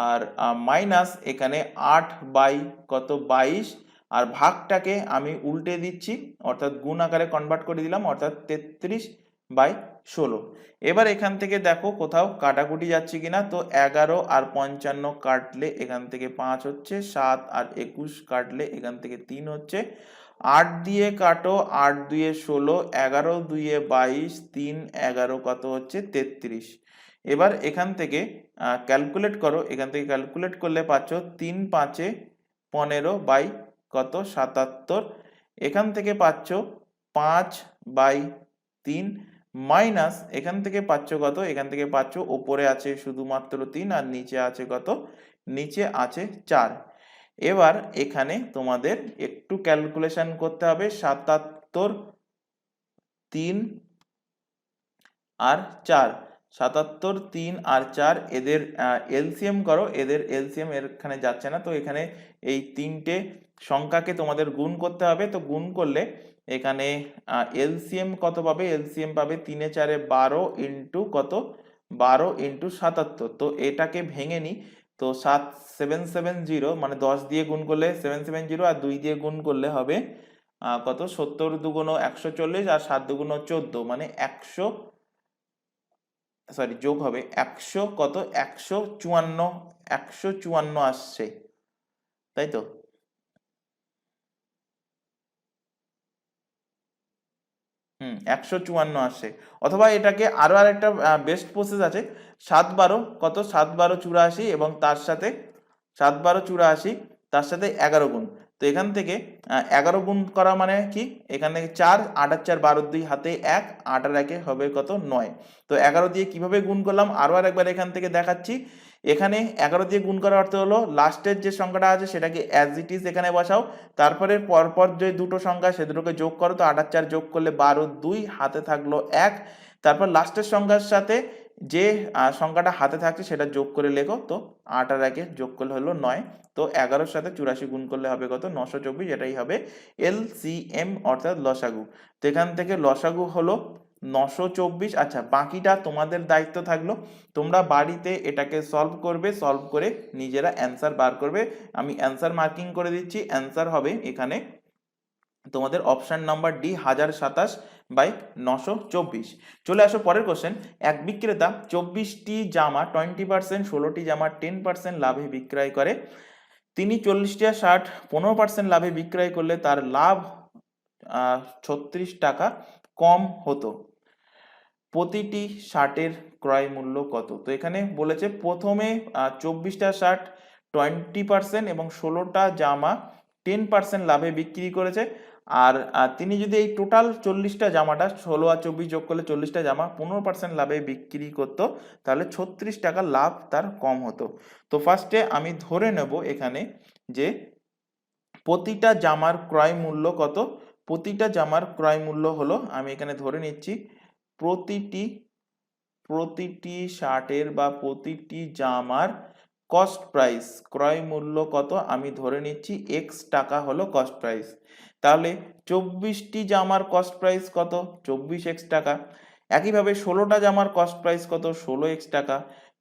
আর মাইনাস এখানে 8/22, আর ভাগটাকে আমি উল্টে দিচ্ছি, অর্থাৎ গুণ আকারে কনভার্ট করে দিলাম, অর্থাৎ 33/16। এবার এখান থেকে দেখো কোথাও কাটাকুটি যাচ্ছে কিনা। তো 11 আর 55 কাটলে এখান থেকে 5 হচ্ছে, 7 আর 21 কাটলে এখান থেকে 3 হচ্ছে, 8 দিয়ে কাটো, 8 দুইয়ে 16, 11 দুইয়ে 22, 3 11 কত হচ্ছে? 33। এবার এখান থেকে ক্যালকুলেট করো, এখান থেকে ক্যালকুলেট করলে পাচ্ছ 3 5 15 বাই কত? 77। এখান থেকে পাচ্ছ 5/3 মাইনাস এখান থেকে পাচ্ছ কত? এখান থেকে পাচ্ছ উপরে আছে শুধুমাত্র 3 আর নিচে আছে কত? নিচে আছে 4। এবার এখানে তোমাদের একটু ক্যালকুলেশন করতে হবে। 77, 3 আর 4, 77, 3 আর 4, এদের এলসিএম করো। এদের এলসিএম এখানে যাচ্ছে না, তো এখানে এই তিনটে সংখ্যাকে তোমাদের গুণ করতে হবে। তো গুণ করলে এখানে এলসিএম কত পাবে? এলসিএম পাবে 3 এ 4 এ 12 ইন্টু কত? 12 ইন্টু 77। তো এটাকে ভেঙে নি, তো 7,770, মানে 10 দিয়ে গুণ করলে 770, আর 2 দিয়ে গুণ করলে হবে কত? 70 দুগুণ 140, আর 7 দুগুণ 14, মানে 100, সরি যোগ হবে 100 কত? 154 আসছে, তাই তো? হুম, 154 আসছে। অথবা এটাকে আরো আরেকটা বেস্ট প্রসেস আছে, 7 12 কত? 7 12 84, এবং তার সাথে 7 12 84, তার সাথে 11 গুণ। তো এখান থেকে 11 গুণ করা মানে কি? এখান থেকে 4, 8 আর 4 12, 2 হাতে 1, 8 আর 1 হবে কত? 9। তো 11 দিয়ে কিভাবে গুণ করলাম আরো আরেকবার এখান থেকে দেখাচ্ছি। এখানে 11 দিয়ে গুণ করার অর্থ হলো লাস্টের যে সংখ্যাটা আছে সেটাকে অ্যাজ ইট ইজ এখানে বসাও, তারপরে পরপর যে দুটো সংখ্যা সে দুটোকে যোগ করো, তো 8 আর 4 যোগ করলে 12, 2 হাতে থাকলো 1, তারপর লাস্টের সংখ্যার সাথে যে সংখ্যাটা হাতে থাকছে সেটা যোগ করে লেখো, তো 8 আর 1 যোগ করলে হলো 9, তো 11 সাথে 84 গুণ করলে হবে কত 924, এটাই হবে এলসিএম অর্থাৎ লসাগু। তো এখান থেকে লসাগু হলো 924। আচ্ছা, বাকিটা তোমাদের দায়িত্ব থাকলো, তোমরা বাড়িতে এটাকে সলভ করবে, সলভ করে নিজেরা অ্যান্সার বার করবে। আমি অ্যান্সার মার্কিং করে দিচ্ছি, অ্যান্সার হবে এখানে তোমাদের অপশন নাম্বার ডি 1027/924। চলে আসো পরের কোশ্চেন। এক বিক্রেতা 24টি জামা 20%, 16টি জামা 10% লাভে বিক্রয় করে। তিনি 40টি শার্ট 15% লাভে বিক্রয় করলে তার লাভ 36 টাকা কম হতো। প্রতিটি শার্টের ক্রয় মূল্য কত? তো এখানে বলেছে প্রথমে 24টা শার্ট 20% এবং 16টা জামা 10% লাভে বিক্রি করেছে। আর তিনি যদি এই টোটাল 40টা জামাটা 16 আর 24 যোগ করলে 40টা জামা 15% লাভে বিক্রি করতো, তাহলে 36 টাকা লাভ তার কম হতো। তো ফার্স্টে আমি ধরে নেব এখানে যে প্রতিটা জামার ক্রয় মূল্য কত। প্রতিটা জামার ক্রয় মূল্য হলো, আমি এখানে ধরে নিচ্ছি প্রতিটি শার্টের বা প্রতিটি জামার কস্ট প্রাইস, ক্রয় মূল্য কত, আমি ধরে নিচ্ছি এক্স টাকা হলো কস্ট প্রাইস। তাহলে 24টি জামার কস্ট প্রাইস কত? 24x টাকা। একইভাবে 16টা জামার কস্ট প্রাইস কত? 16x টাকা।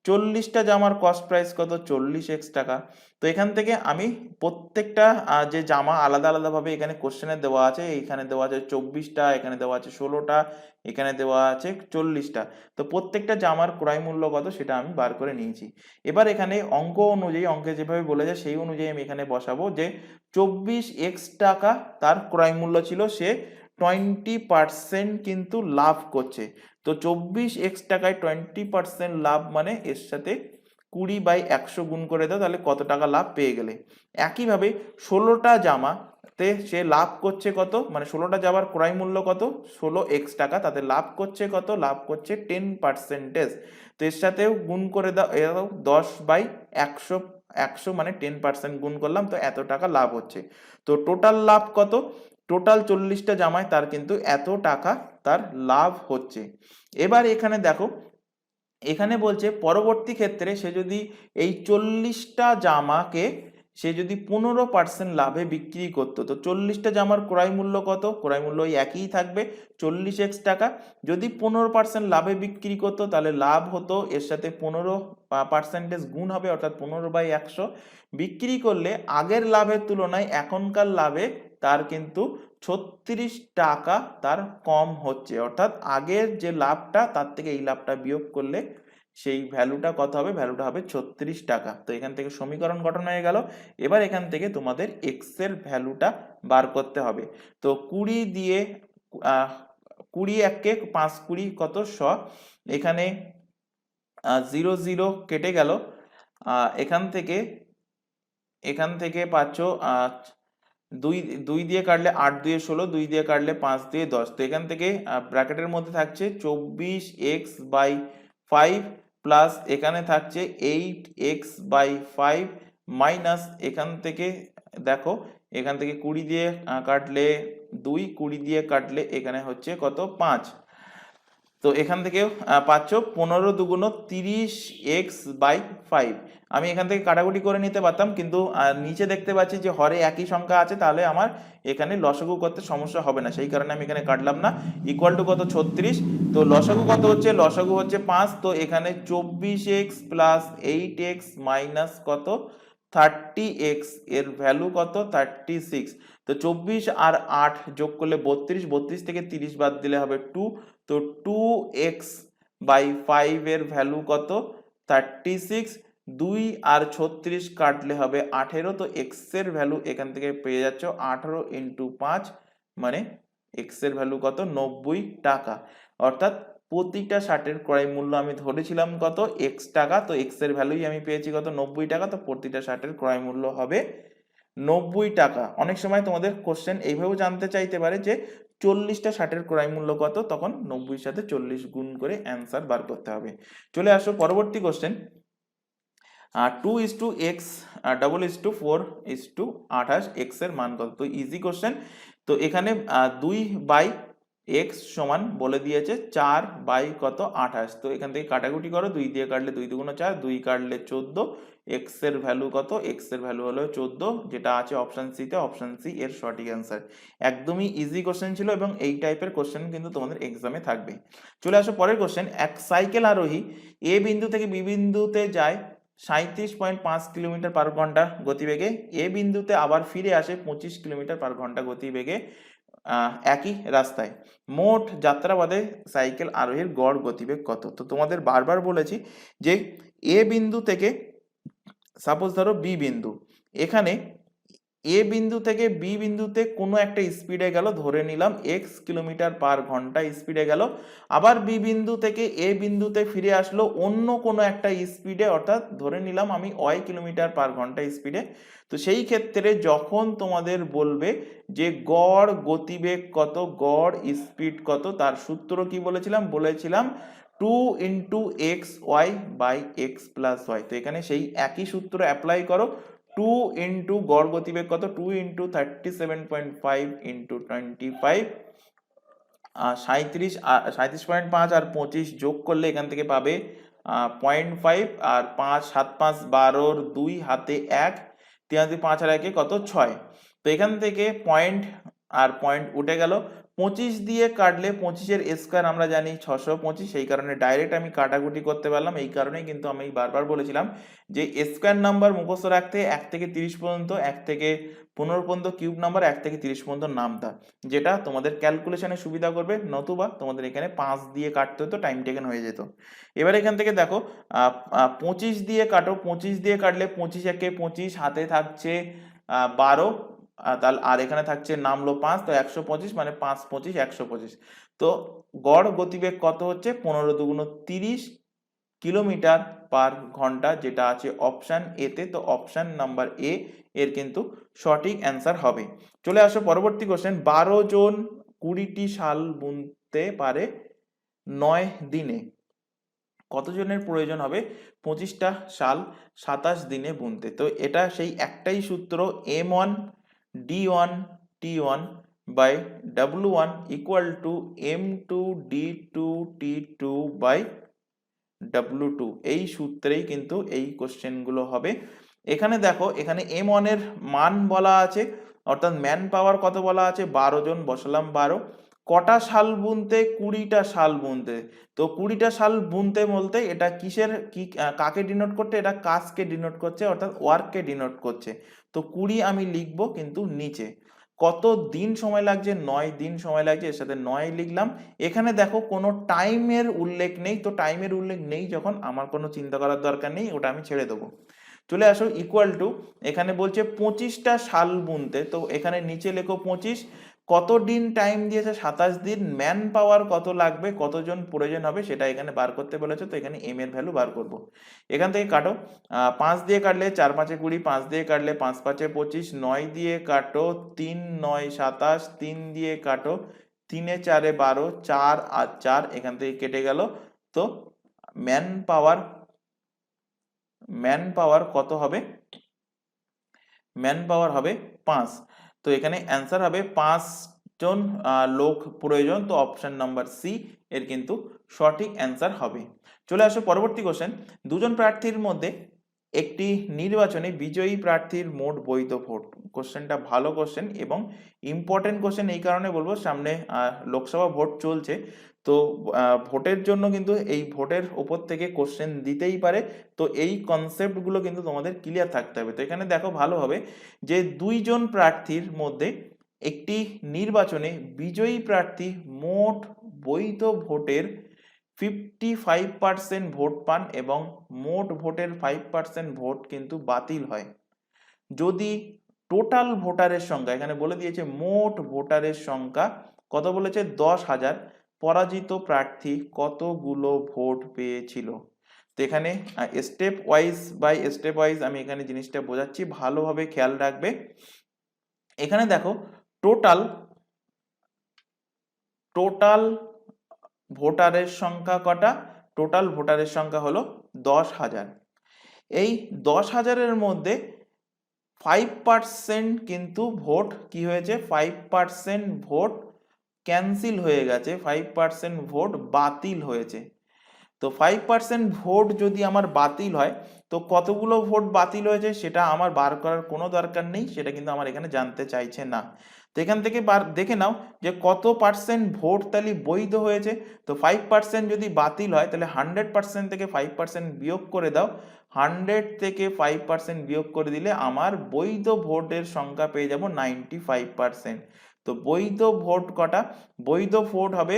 40টা জামার কস্ট প্রাইস কত? 40x টাকা। তো এখান থেকে আমি প্রত্যেকটা যে জামা আলাদা আলাদা ভাবে এখানে কোশ্চেনে দেওয়া আছে, এখানে দেওয়া আছে 24টা, এখানে দেওয়া আছে 16টা, এখানে দেওয়া আছে 40টা। তো প্রত্যেকটা জামার ক্রয় মূল্য কত সেটা আমি বার করে নিয়েছি। এবার এখানে অঙ্ক অনুযায়ী, অঙ্কে যেভাবে বলে যায় সেই অনুযায়ী আমি এখানে বসাবো যে 24x টাকা তার ক্রয় মূল্য ছিল, সে 20% কিন্তু লাভ করছে। তো 24x টাকায় 20% লাভ মানে এর সাথে 20/100 গুণ করে দাও, তাহলে কত টাকা লাভ পেয়ে গেলে। একইভাবে 16টা জামাতে সে লাভ করছে কত, মানে 16টা জামার ক্রয় মূল্য কত? 16x টাকা, তাতে লাভ করছে কত? লাভ করছে 10%। তো এর সাথেও গুণ করে দাও, 10/100, 100 মানে 10% গুণ করলাম, তো এত টাকা লাভ হচ্ছে। তো টোটাল লাভ কত? টোটাল 40টা জামায় তার কিন্তু এত টাকা তার লাভ হচ্ছে। এবার এখানে দেখো, এখানে বলছে পরবর্তী ক্ষেত্রে সে যদি এই 40টা জামাকে সে যদি 15% লাভে বিক্রি করতো, তো 40টা জামার ক্রয় মূল্য কত? ক্রয় মূল্য ওই একই থাকবে 40x টাকা। যদি 15% লাভে বিক্রি করতো তাহলে লাভ হতো এর সাথে 15% গুণ হবে, অর্থাৎ 15/100। বিক্রি করলে আগের লাভের তুলনায় এখনকার লাভে তার কিন্তু 36 টাকা তার কম হচ্ছে, অর্থাৎ আগের যে লাভটা তার থেকে এই লাভটা বিয়োগ করলে সেই ভ্যালুটা কত হবে? ভ্যালুটা হবে 36 টাকা। তো এখান থেকে সমীকরণ গঠন হয়ে গেল। এবার এখান থেকে তোমাদের এক্স এর ভ্যালুটা বার করতে হবে। তো 20 দিয়ে 20 1 5 20 কত? 100। এখানে 0 0 কেটে গেল। এখান থেকে পাচ্ছ 2 দিয়ে কাটলে 8 2 16, 2 দিয়ে কাটলে 5 দিয়ে 10। তো এখান থেকে ব্র্যাকেটের মধ্যে থাকছে 24x/5 প্লাস এখানে থাকছে 8x/5 মাইনাস এখান থেকে দেখো, এখান থেকে 20 দিয়ে কাটলে 2, 20 দিয়ে কাটলে এখানে হচ্ছে কত? 5। তো এখান থেকে পাচ্ছ 15 দুগুণ 30x/5। আমি এখান থেকে কাটাকুটি করে নিতে পারতাম, কিন্তু নিচে দেখতে পাচ্ছি যে হরে একই সংখ্যা আছে, তাহলে আমার এখানে লসাগু করতে সমস্যা হবে না, সেই কারণে আমি এখানে কাটলাম না। ইকুয়াল টু কত? 36। তো লসাগু কত হচ্ছে? লসাগু হচ্ছে 5। তো এখানে 24x প্লাস 8x মাইনাস কত? 30x, এর ভ্যালু কত? 36। তো 24 আর 8 যোগ করলে 32, 32 থেকে 30 বাদ দিলে হবে 2। তো 2x/5 এর ভ্যালু কত? 36। 2 আর 36 কাটলে হবে 18। তো এক্স এর ভ্যালু এখান থেকে পেয়ে যাচ্ছ 18 × 5, মানে এক্স এর ভ্যালু কত? 90 টাকা। অর্থাৎ প্রতিটা শার্টের ক্রয় মূল্য আমি ধরেছিলাম কত? এক্স টাকা। তো এক্স এর ভ্যালুই আমি পেয়েছি কত? 90 টাকা। তো প্রতিটা শার্টের ক্রয় মূল্য হবে 90 টাকা। অনেক সময় তোমাদের কোশ্চেন এইভাবেও জানতে চাইতে পারে যে 40টা শার্টের ক্রয় মূল্য কত, তখন 90 সাথে 40 গুণ করে অ্যান্সার বার করতে হবে। চলে আসো পরবর্তী কোশ্চেন। 2:x =4 এক্স এর মান কত? তো ইজি কোশ্চেন। তো এখানে 2/x সমান বলে দিয়েছে 4 কত 28। তো এখান থেকে কাটাকুটি করো, 2 দিয়ে কাটলে 2 2 4, 2 কাটলে 14, এক্স এর ভ্যালু কত? এক্স এর ভ্যালু হলো 14, যেটা আছে অপশন সি তে। অপশন সি এর সঠিক অ্যান্সার। একদমই ইজি কোশ্চেন ছিল এবং এই টাইপের কোশ্চেন কিন্তু তোমাদের এক্সামে থাকবে। চলে আসো পরের কোশ্চেন। এক সাইকেল আরোহী এ বিন্দু থেকে বি বিন্দুতে যায় 37.5 কিলোমিটার পার ঘন্টা গতিবেগে, এ বিন্দুতে আবার ফিরে আসে 25 কিলোমিটার পার ঘন্টা গতিবেগে একই রাস্তায়। মোট যাত্রা বাদে সাইকেল আরোহীর গড় গতিবেগ কত? তো তোমাদের বারবার বলেছি যে এ বিন্দু থেকে, সাপোজ ধরো বি বিন্দু, এখানে এ বিন্দু থেকে বি বিন্দুতে কোনো একটা স্পিডে গেল, ধরে নিলাম এক্স কিলোমিটার পার ঘন্টা স্পিডে গেল, আবার বি বিন্দু থেকে এ বিন্দুতে ফিরে আসলো অন্য কোনো একটা স্পিডে, অর্থাৎ ধরে নিলাম আমি ওয়াই কিলোমিটার পার ঘন্টা স্পিডে। তো সেই ক্ষেত্রে যখন তোমাদের বলবে যে গড় গতিবেগ কত, গড় স্পিড কত, তার সূত্র কি বলেছিলাম 2 × xy/x+y। তো এখানে সেই একই সূত্র অ্যাপ্লাই করো। 2 ইন্টু গড় গতিবেগ কত? 2 × 37.5 × 25, 37.5 আর 25 যোগ করলে এখান থেকে পাবে 0.5, আর 5 7 5 12, 2 হাতে 1, 3 5 আর 1 কত? 6। তো এখান থেকে পয়েন্ট আর পয়েন্ট উঠে গেল। 25 দিয়ে কাটলে 25 এর স্কয়ার আমরা জানি 625, সেই কারণে ডাইরেক্ট আমি কাটাকুটি করতে পারলাম। এই কারণেই কিন্তু আমি বারবার বলেছিলাম যে স্কয়ার নাম্বার মুখস্থ রাখতে 1 থেকে 30 পর্যন্ত, 1 থেকে 15 পর্যন্ত কিউব নাম্বার, 1 থেকে 30 পর্যন্ত নামতা, যেটা তোমাদের ক্যালকুলেশনে সুবিধা করবে। নতুবা তোমাদের এখানে 5 দিয়ে কাটতে হতো, টাইম টেকেন হয়ে যেত। এবার এখান থেকে দেখো 25 দিয়ে কাটো, 25 দিয়ে কাটলে 25 একে 25, হাতে থাকছে 12, তাহলে আর এখানে থাকছে নামলো 5, তো 125, মানে 5 25 125। তো গড় গতিবেগ কত হচ্ছে? 15 2 30 কিলোমিটার পার ঘন্টা, যেটা আছে অপশন এ তে। তো অপশন নাম্বার এ এর কিন্তু সঠিক অ্যান্সার হবে। চলে আসো পরবর্তী কোশ্চেন। 12 জন 20টি শাল বুনতে পারে 9 দিনে, কতজনের প্রয়োজন হবে 25টা শাল 27 দিনে বুনতে? তো এটা সেই একটাই সূত্র, M1 D1 T1 by W1 equal to M2 D2 T2 by W2। এই সূত্রেই কিন্তু এই কোশ্চেন গুলো হবে। এখানে দেখো, এখানে M1 এর মান বলা আছে, অর্থাৎ ম্যান পাওয়ার কত বলা আছে? 12 জন, বসালাম 12। কটা শাল বুনতে? 20টা শাল বুনতে। তো 20টা শাল বুনতে বলতে এটা কিসের কি কাকে ডিনোট করতে? এটা কাজকে ডিনোট করছে, অর্থাৎ ওয়ার্ককে ডিনোট করছে। তো 20 আমি লিখবো কিন্তু নিচে। কত দিন সময় লাগছে? 9 দিন সময় লাগছে, এর সাথে 9 লিখলাম। এখানে দেখো কোনো টাইমের উল্লেখ নেই, তো টাইমের উল্লেখ নেই যখন আমার কোনো চিন্তা করার দরকার নেই, ওটা আমি ছেড়ে দেবো। চলে আসো ইকুয়াল টু, এখানে বলছে 25টা শাল বুনতে, তো এখানে নিচে লেখো 25, কত দিন টাইম দিয়েছে? 27 দিন। ম্যান পাওয়ার কত লাগবে, কতজন প্রয়োজন হবে সেটা এখানে বার করতে বলেছে। তো এখানে এম এর ভ্যালু বার করব। এখান থেকে কাটো, 5 দিয়ে কাটলে 4 5 20, 5 দিয়ে কাটলে 5 5 25, 9 দিয়ে কাটো 3 9 27, 3 দিয়ে কাটো 3 4 12, 4 আর 4 এখান থেকে কেটে গেল। তো ম্যান পাওয়ার কত হবে? ম্যান পাওয়ার হবে 5। তো এখানে অ্যান্সার হবে 5 জন লোক প্রয়োজন। তো অপশন নাম্বার সি এর কিন্তু সঠিক অ্যান্সার হবে। চলে আসো পরবর্তী কোশ্চেন। দুজন প্রার্থীর মধ্যে একটি নির্বাচনে বিজয়ী প্রার্থীর মোট বৈধ ভোট। কোশ্চেনটা ভালো কোশ্চেন এবং ইম্পর্টেন্ট কোশ্চেন। এই কারণে বলবো, সামনে লোকসভা ভোট চলছে, তো ভোটের জন্য কিন্তু এই ভোটের উপর থেকে কোশ্চেন দিতেই পারে। তো এই কনসেপ্টগুলো কিন্তু তোমাদের ক্লিয়ার থাকতে হবে। তো এখানে দেখো ভালোভাবে যে দুইজন প্রার্থীর মধ্যে একটি নির্বাচনে বিজয়ী প্রার্থী মোট বৈধ ভোটের 55% ভোট পান এবং মোট ভোটের 5% ভোট কিন্তু বাতিল হয় যদি টোটাল ভোটারের সংখ্যা, এখানে বলে দিয়েছে মোট ভোটারের সংখ্যা কত, বলেছে 10,000, পরাজিত প্রার্থী কতগুলো ভোট পেয়েছিল। তো এখানে স্টেপ ওয়াইজ আমি এখানে জিনিসটা বোঝাচ্ছি, ভালোভাবে খেয়াল রাখবে। এখানে দেখো টোটাল ভোটারের সংখ্যা কটা? টোটাল ভোটারের সংখ্যা হলো 10,000। এই 10,000-এর মধ্যে 5% কিন্তু ভোট কি হয়েছে, 5% ভোট ক্যান্সেল হয়ে গেছে, 5% ভোট বাতিল হয়েছে। তো 5% ভোট যদি আমার বাতিল হয়, তো কতগুলো ভোট বাতিল হয়েছে সেটা আমার বার করার কোনো দরকার নেই, সেটা কিন্তু আমার এখানে জানতে চাইছে না। তো এখান থেকে দেখে নাও যে কত পার্সেন্ট ভোট তাহলে বৈধ হয়েছে। তো 5% যদি বাতিল হয় তাহলে 100% থেকে 5% বিয়োগ করে দাও। 100 থেকে 5% বিয়োগ করে দিলে আমার বৈধ ভোটের সংখ্যা পেয়ে যাব 95%। তো বৈধ ভোট কটা? বৈধ ভোট হবে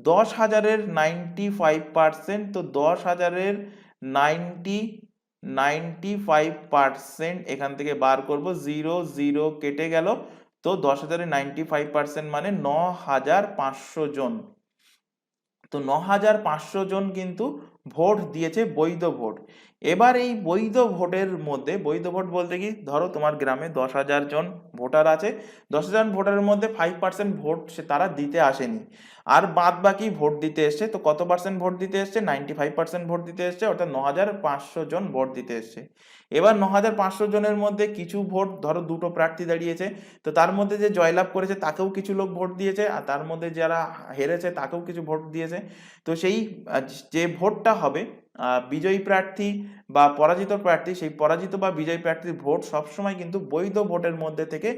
10,000-এর 95%। তো 10,000-এর 95% এখান থেকে বার করব, 0 0 কেটে গেল। তো 10,000-এর 95% মানে 9,500 জন। তো 9,500 জন কিন্তু ভোট দিয়েছে, বৈধ ভোট। এবার এই বৈধ ভোটের মধ্যে, বৈধ ভোট বলতে কি, ধরো তোমার গ্রামে 10,000 জন ভোটার আছে, 10,000 ভোটারের মধ্যে 5% ভোট তারা দিতে আসেনি, আর বাদ বাকি ভোট দিতে এসছে। তো কত পার্সেন্ট ভোট দিতে এসছে? 95% ভোট দিতে এসছে, অর্থাৎ 9,500 জন ভোট দিতে এসছে। এবার 9,500 জনের মধ্যে কিছু ভোট, ধরো দুটো প্রার্থী দাঁড়িয়েছে, তো তার মধ্যে যে জয়লাভ করেছে তাকেও কিছু লোক ভোট দিয়েছে, আর তার মধ্যে যারা হেরেছে তাকেও কিছু ভোট দিয়েছে। তো সেই যে ভোটটা হবে বিজয়ী প্রার্থী বা পরাজিত প্রার্থী, সেই পরাজিত বা বিজয়ী প্রার্থীর ভোট সবসময় কিন্তু বৈধ ভোটের মধ্যে থেকে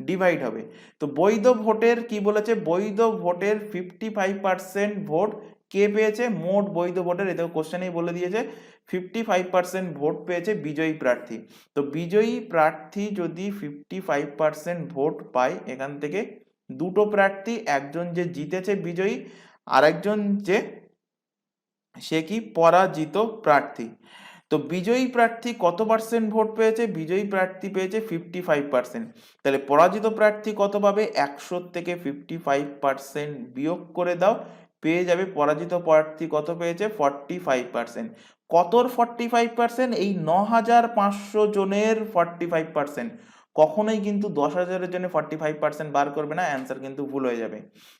ডিভাইড হবে। তো বৈধ ভোটের কি বলেছে, বৈধ ভোটের 55% ভোট কে পেয়েছে? মোট বৈধ ভোটের, এতেও কোশ্চেনেই বলে দিয়েছে 55% ভোট পেয়েছে বিজয়ী প্রার্থী। তো বিজয়ী প্রার্থী যদি 55% ভোট পায়, এখান থেকে দুটো প্রার্থী, একজন যে জিতেছে বিজয়ী, আরেকজন যে সে কি পরাজিত প্রার্থী। তো বিজয়ী প্রার্থী কত পার্সেন্ট ভোট পেয়েছে? বিজয়ী প্রার্থী পেয়েছে 55%। তাহলে পরাজিত প্রার্থী কত পাবে? 100 থেকে 55% বিয়োগ করে দাও, পেয়ে যাবে পরাজিত প্রার্থী কত পেয়েছে? 45%। কতর 45%? এই 9,500 জনের 45%। কখনোই কিন্তু 10,000-এর জন্য 45% বার করবে না, অ্যান্সার কিন্তু ভুল হয়ে যাবে।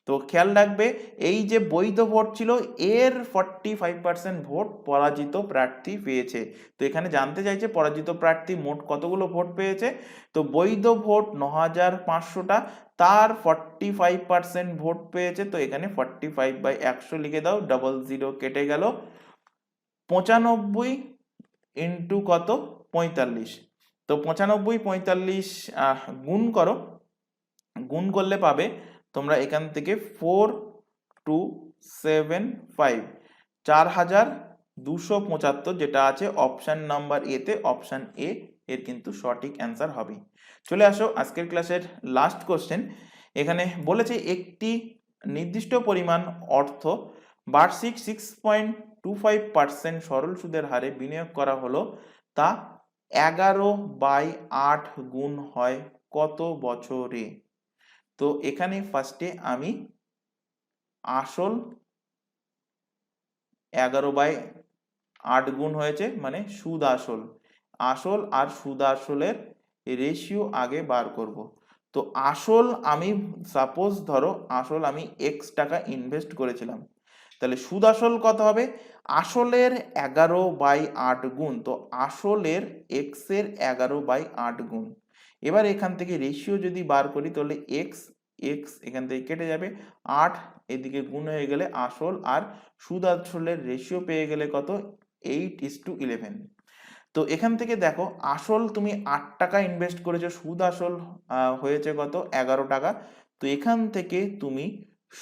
তো খেয়াল রাখবে, এই যে বৈধ ভোট ছিল এর 45% ভোট পরাজিত প্রার্থী পেয়েছে। তো এখানে জানতে চাইছে পরাজিত প্রার্থী মোট কতগুলো ভোট পেয়েছে। তো বৈধ ভোট 9,500টা, তার 45% ভোট পেয়েছে। তো এখানে 45/100 লিখে দাও, 00 কেটে গেল, 95 ইন্টু কত? 45। তো 95 45 গুণ করো, গুণ করলে পাবে তোমরা এখান থেকে 4275, 4,275, যেটা আছে অপশন নাম্বার এ তে, অপশন এ এর কিন্তু সঠিক অ্যান্সার হবে। চলে আসো আজকের ক্লাসের লাস্ট কোশ্চেন। এখানে বলেছে একটি নির্দিষ্ট পরিমাণ অর্থ বার্ষিক 6.25% সরল সুদের হারে বিনিয়োগ করা হলো, তা 11/8 গুণ হয় কত বছরে? তো এখানে ফার্স্টে আমি আসল 11/8 গুণ হয়েছে মানে সুদ আসল, আসল আর সুদ আসলের রেশিও আগে বার করব। তো আসল আমি সাপোজ ধরো আসল আমি x টাকা ইনভেস্ট করেছিলাম, তাহলে সুদ আসল কত হবে? আসলের 11/8 গুণ, তো আসলের x এর 11/8 গুণ। এবার এখান থেকে রেশিও যদি বার করি তাহলে x এখান থেকে কেটে যাবে, 8 এদিকে গুণ হয়ে গেলে আসল আর সুদ আসলের রেশিও পেয়ে গেলে কত? 8:11। তো এখান থেকে দেখো আসল তুমি 8 টাকা ইনভেস্ট করেছো, সুদ আসল হয়েছে কত? 11 টাকা। তো এখান থেকে তুমি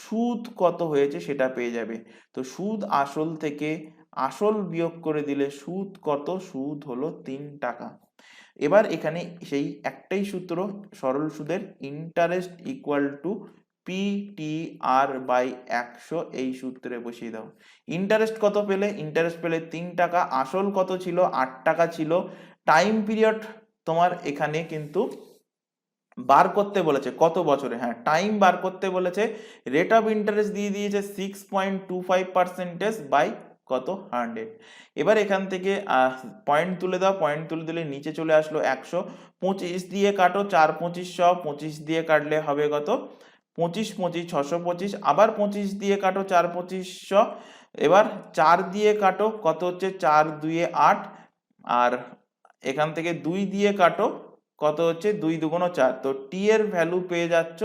সুদ কত হয়েছে সেটা পেয়ে যাবে। তো সুদ আসল থেকে আসল বিয়োগ করে দিলে সুদ কত? সুদ হলো 3 টাকা। এবার এখানে সেই একটাই সূত্র, সরল সুদের ইন্টারেস্ট ইকুয়াল টু PTR/100, এই সূত্রে বসিয়ে দাও। ইন্টারেস্ট কত পেলে? ইন্টারেস্ট পেলে 3 টাকা। আসল কত ছিল? 8 টাকা ছিল। টাইম পিরিয়ড তোমার এখানে কিন্তু বার করতে বলেছে কত বছরে, হ্যাঁ টাইম বার করতে বলেছে। রেট অফ ইন্টারেস্ট দিয়ে দিয়েছে 6.25% বাই কত? 100। এবার এখান থেকে পয়েন্ট তুলে দাও, পয়েন্ট তুলে দিলে নিচে চলে আসলো 100। 25 দিয়ে কাটো, 4 2500, 25 দিয়ে কাটলে হবে কত? 25 25 625, আবার 25 দিয়ে কাটো, 4 2500, এবার 4 দিয়ে কাটো, কত হচ্ছে? 4 2 8, আর এখান থেকে 2 দিয়ে কাটো, কত হচ্ছে 2 দুগুণ 4, তো টি এর ভ্যালু পেয়ে যাচ্ছ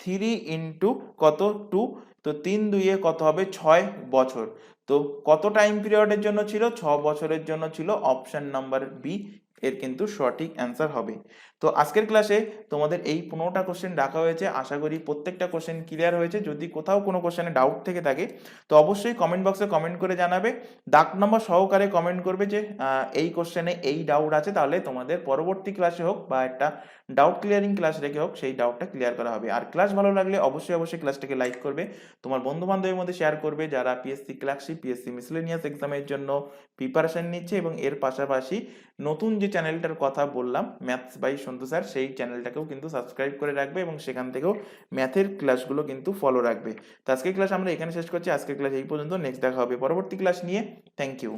3 ইন্টু কত 2, তো 3 দুইয়ে কত হবে 6 বছর। তো কত টাইম পিরিয়ডের জন্য ছিল, 6 বছরের জন্য ছিল, অপশন নাম্বার বি এর কিন্তু সঠিক অ্যান্সার হবে। তো আজকের ক্লাসে তোমাদের এই 15টা কোশ্চেন রাখা হয়েছে, আশা করি প্রত্যেকটা কোশ্চেন ক্লিয়ার হয়েছে। যদি কোথাও কোনো কোশ্চেনে ডাউট থেকে থাকে তো অবশ্যই কমেন্ট বক্সে কমেন্ট করে জানাবে, দাগ নম্বর সহকারে কমেন্ট করবে যে এই কোশ্চেনে এই ডাউট আছে, তাহলে তোমাদের পরবর্তী ক্লাসে হোক বা একটা ডাউট ক্লিয়ারিং ক্লাস রেখে হোক সেই ডাউটটা ক্লিয়ার করা হবে। আর ক্লাস ভালো লাগলে অবশ্যই ক্লাসটাকে লাইক করবে, তোমার বন্ধু বান্ধবের মধ্যে শেয়ার করবে যারা পিএসসি ক্লার্কশিপ, পিএসসি মিসলেনিয়াস এক্সামের জন্য প্রিপারেশন নিচ্ছে, এবং এর পাশাপাশি নতুন যে চ্যানেলটার কথা বললাম ম্যাথস বাই সন্তু স্যার, সেই চ্যানেলটাকেও কিন্তু সাবস্ক্রাইব করে রাখবে এবং সেখান থেকেও ম্যাথের ক্লাসগুলো কিন্তু ফলো রাখবে। তো আজকের ক্লাস আমরা এখানে শেষ করছি, আজকের ক্লাস এই পর্যন্ত, নেক্সট দেখা হবে পরবর্তী ক্লাস নিয়ে। Thank you.